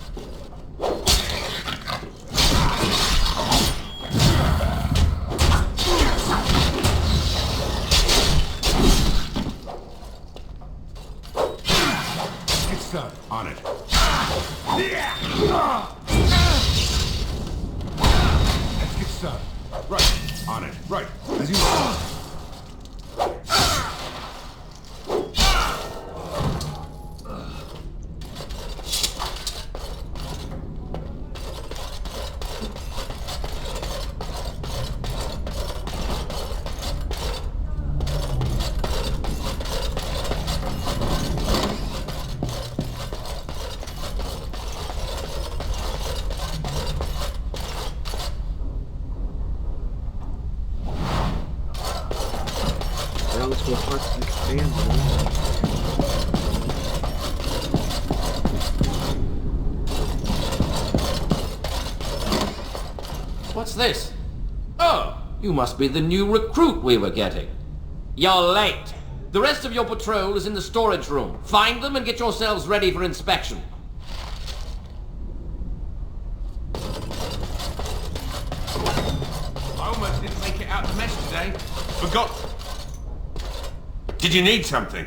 Get started. On it. Let's get started. Right. On it. Right. As you want. What's this? Oh, you must be the new recruit we were getting. You're late. The rest of your patrol is in the storage room. Find them and get yourselves ready for inspection. I almost didn't make it out the mess today. Forgot. Did you need something?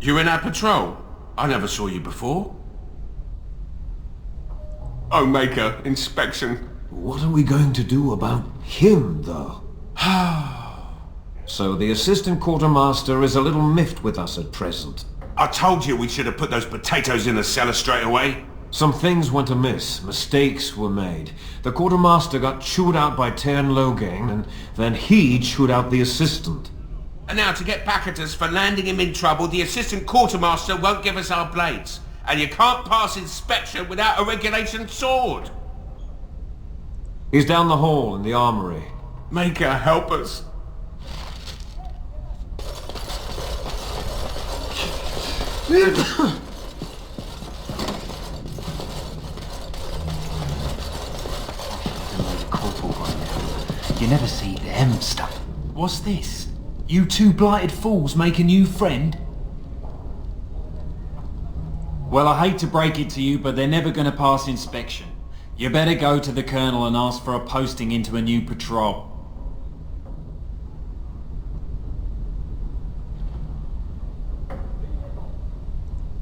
You in our patrol? I never saw you before. Oh, Maker, inspection. What are we going to do about him, though? So the assistant quartermaster is a little miffed with us at present. I told you we should have put those potatoes in the cellar straight away. Some things went amiss. Mistakes were made. The quartermaster got chewed out by Tern Logain, and then he chewed out the assistant. And now to get back at us for landing him in trouble, the assistant quartermaster won't give us our blades. And you can't pass inspection without a regulation sword. He's down the hall in the armory. Maker, help us. You never see them stuff. What's this? You two blighted fools make a new friend? Well, I hate to break it to you, but they're never going to pass inspection. You better go to the colonel and ask for a posting into a new patrol.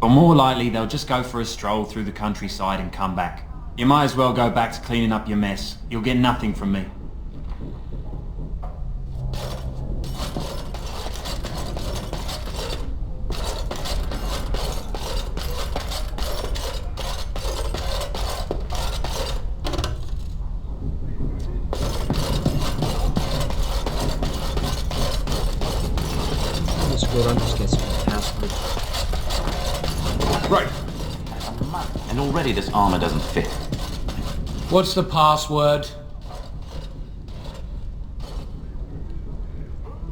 Or more likely, they'll just go for a stroll through the countryside and come back. You might as well go back to cleaning up your mess. You'll get nothing from me. Right. And already this armor doesn't fit. What's the password?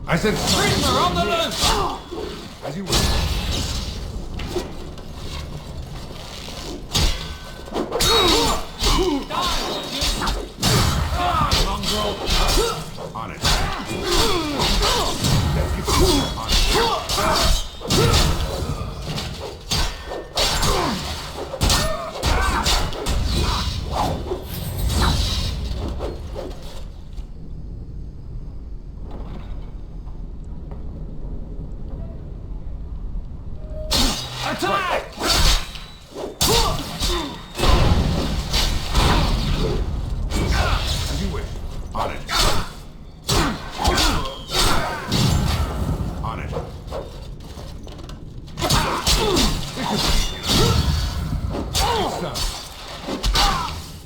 I said... Prisoner on the loose! As you wish. On it. Attack! As you wish. On it. On it.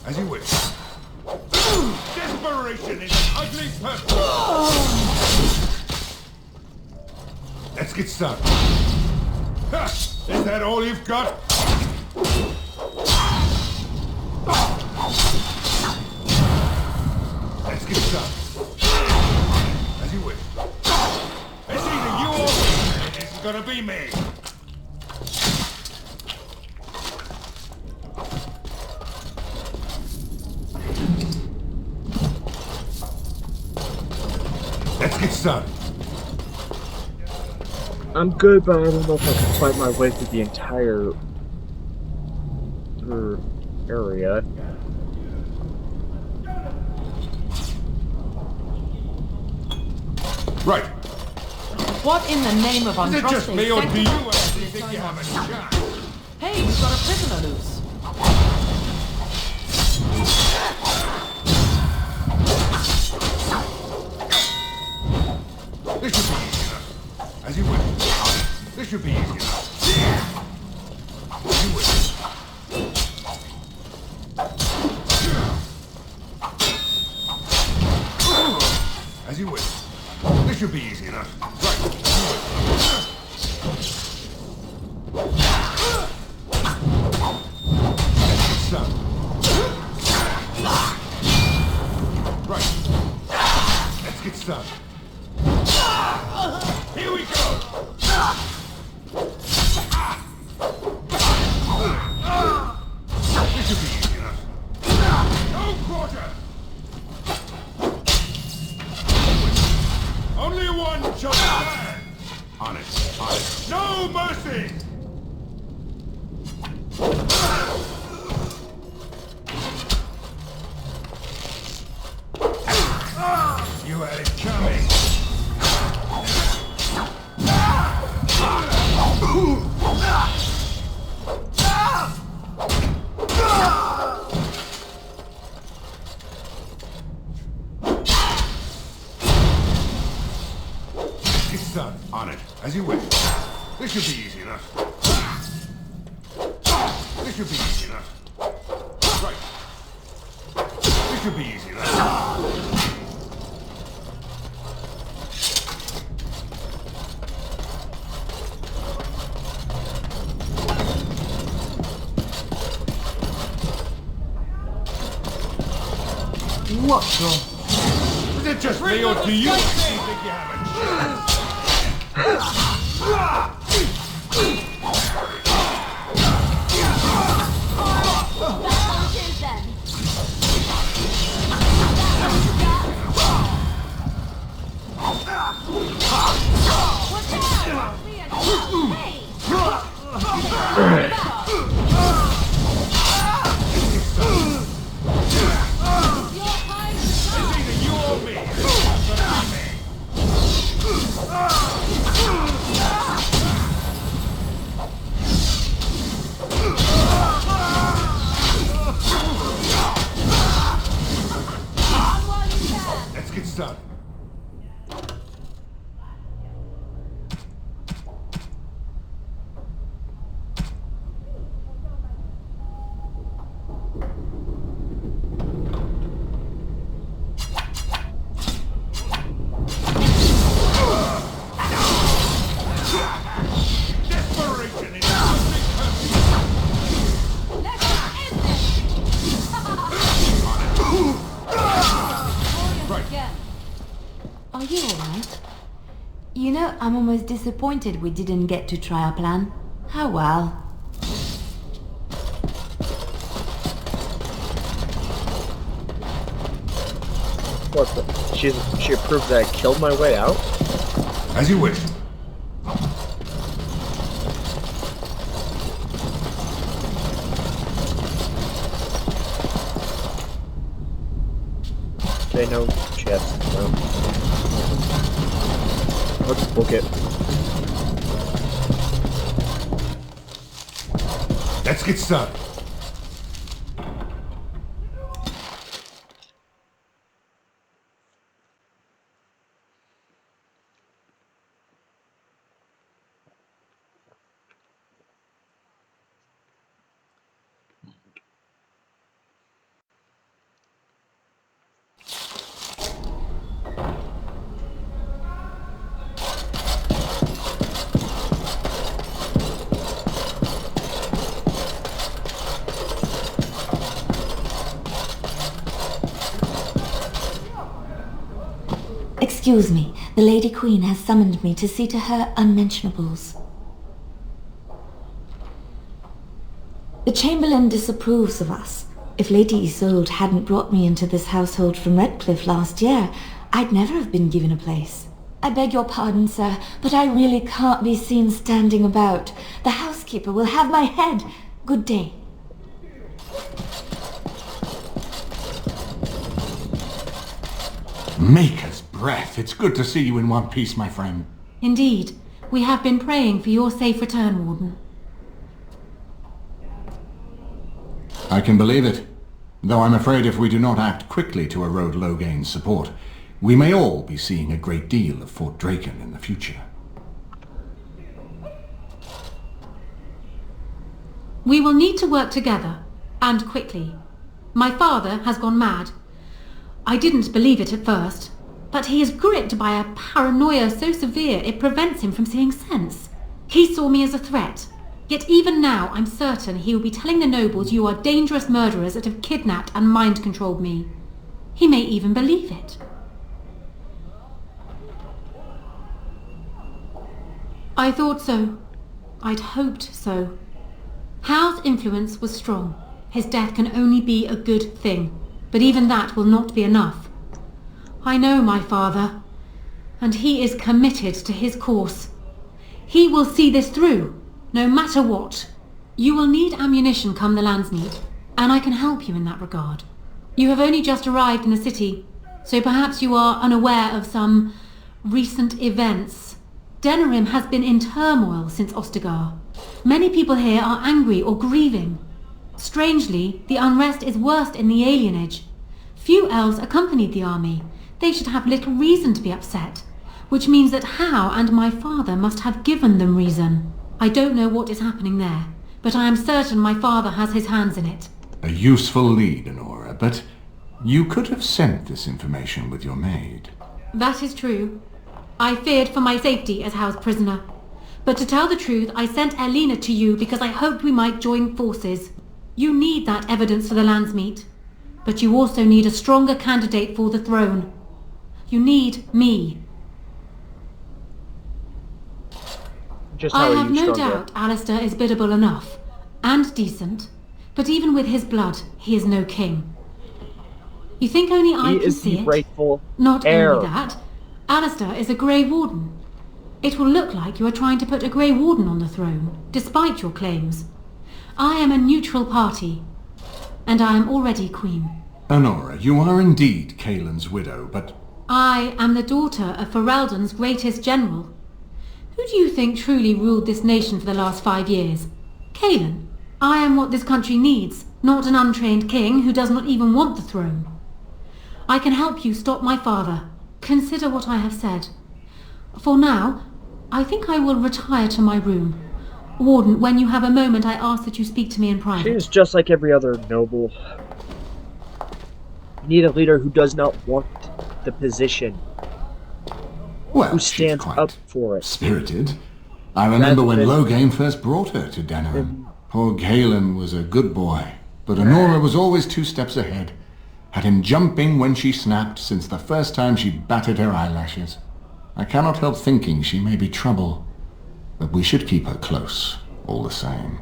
As you wish. Desperation is an ugly purpose. Let's get started. Ha! Is that all you've got? Let's get started. As you wish. It's either you or me, and it's gonna be me. Let's get started. I'm good, but I don't know if I can fight my way through the entire area. Right. What in the name of Is it untrusting just me or do you second- actually think you have a chance? Hey, we've got a prisoner loose. This should be easy enough. As you wish. This should be easy enough. As you wish. As you wish. This should be easy enough. Right. Stop. Right. Let's get started. Here we go! This should be easy enough. No quarter! Only one shall stand! On it, on it. No mercy! You had it coming! Get started. On it. As you wish. This should be easy enough. This should be easy enough. Right. This should be easy enough. What the? Is it just me or do you actually think you have a chance? Let's get started. Desperation is Are you alright? You know, I'm almost disappointed we didn't get to try our plan. Oh well. What the? She approved that I killed my way out? As you wish. They know chest, no. Let's book it. Let's get started. Excuse me, the Lady Queen has summoned me to see to her unmentionables. The Chamberlain disapproves of us. If Lady Isolde hadn't brought me into this household from Redcliffe last year, I'd never have been given a place. I beg your pardon, sir, but I really can't be seen standing about. The housekeeper will have my head. Good day. Maker's breath. It's good to see you in one piece, my friend. Indeed. We have been praying for your safe return, Warden. I can believe it. Though I'm afraid if we do not act quickly to erode Loghain's support, we may all be seeing a great deal of Fort Draken in the future. We will need to work together, and quickly. My father has gone mad. I didn't believe it at first, but he is gripped by a paranoia so severe it prevents him from seeing sense. He saw me as a threat, yet even now I'm certain he will be telling the nobles you are dangerous murderers that have kidnapped and mind-controlled me. He may even believe it. I thought so. I'd hoped so. Howe's influence was strong. His death can only be a good thing, but even that will not be enough. I know my father, and he is committed to his course. He will see this through, no matter what. You will need ammunition come the Landsmeet, and I can help you in that regard. You have only just arrived in the city, so perhaps you are unaware of some recent events. Denerim has been in turmoil since Ostagar. Many people here are angry or grieving. Strangely, the unrest is worst in the alienage. Few elves accompanied the army. They should have little reason to be upset, which means that Howe and my father must have given them reason. I don't know what is happening there, but I am certain my father has his hands in it. A useful lead, Honora, but you could have sent this information with your maid. That is true. I feared for my safety as Howe's prisoner. But to tell the truth, I sent Elena to you because I hoped we might join forces. You need that evidence for the Landsmeet. But you also need a stronger candidate for the throne. You need me. I have no doubt Alistair is biddable enough, and decent, but even with his blood, he is no king. You think only I can see it? Not only that, Alistair is a Grey Warden. It will look like you are trying to put a Grey Warden on the throne, despite your claims. I am a neutral party, and I am already queen. Honora, you are indeed Kaelin's widow, but... I am the daughter of Ferelden's greatest general. Who do you think truly ruled this nation for the last 5 years? Kaelin. I am what this country needs, not an untrained king who does not even want the throne. I can help you stop my father. Consider what I have said. For now, I think I will retire to my room. Warden, when you have a moment, I ask that you speak to me in private. She is just like every other noble. You need a leader who does not want the position. Well, who stands up for it. Spirited. I remember when Loghain first brought her to Denerim. Poor Kaelin was a good boy, but Honora was always 2 steps ahead. Had him jumping when she snapped since the first time she batted her eyelashes. I cannot help thinking she may be trouble, but we should keep her close, all the same.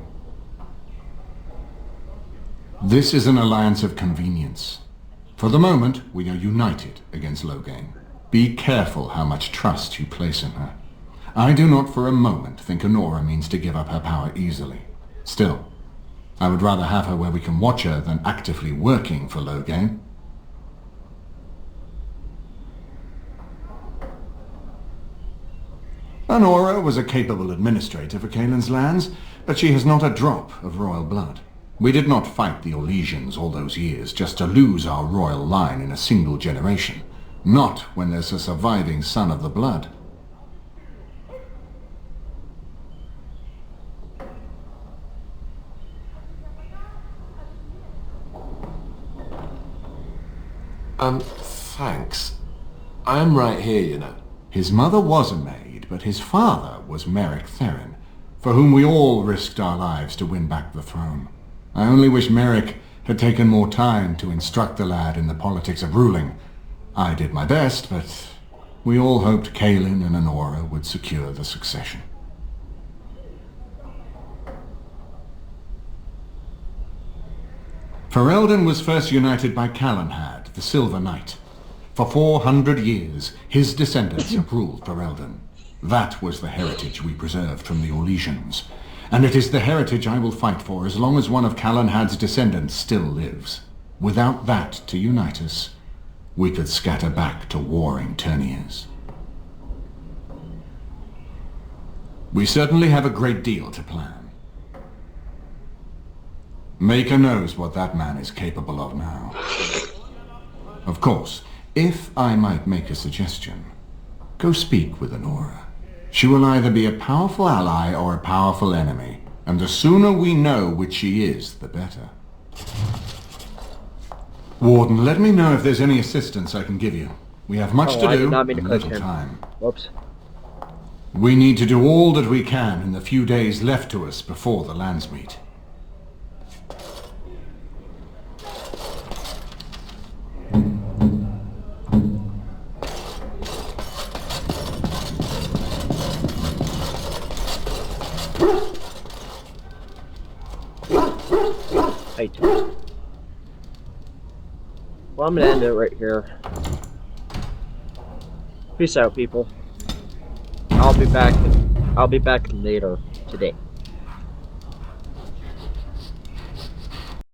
This is an alliance of convenience. For the moment, we are united against Loghain. Be careful how much trust you place in her. I do not for a moment think Honora means to give up her power easily. Still, I would rather have her where we can watch her than actively working for Loghain. Honora was a capable administrator for Kaelin's lands, but she has not a drop of royal blood. We did not fight the Orlesians all those years just to lose our royal line in a single generation. Not when there's a surviving son of the blood. Thanks. I'm right here, you know. His mother was a maid, but his father was Merrick Theron, for whom we all risked our lives to win back the throne. I only wish Merrick had taken more time to instruct the lad in the politics of ruling. I did my best, but we all hoped Kaelin and Honora would secure the succession. Ferelden was first united by Calenhad, the Silver Knight. For 400 years, his descendants have ruled Ferelden. That was the heritage we preserved from the Orlesians. And it is the heritage I will fight for as long as one of Calenhad's descendants still lives. Without that to unite us, we could scatter back to warring Terniers. We certainly have a great deal to plan. Maker knows what that man is capable of now. Of course, if I might make a suggestion, go speak with Anora. She will either be a powerful ally or a powerful enemy, and the sooner we know which she is, the better. Warden, let me know if there's any assistance I can give you. We have much to do, and little time. Whoops. We need to do all that we can in the few days left to us before the lands meet. Right. Well, I'm gonna end it right here. Peace out, people. I'll be back later today.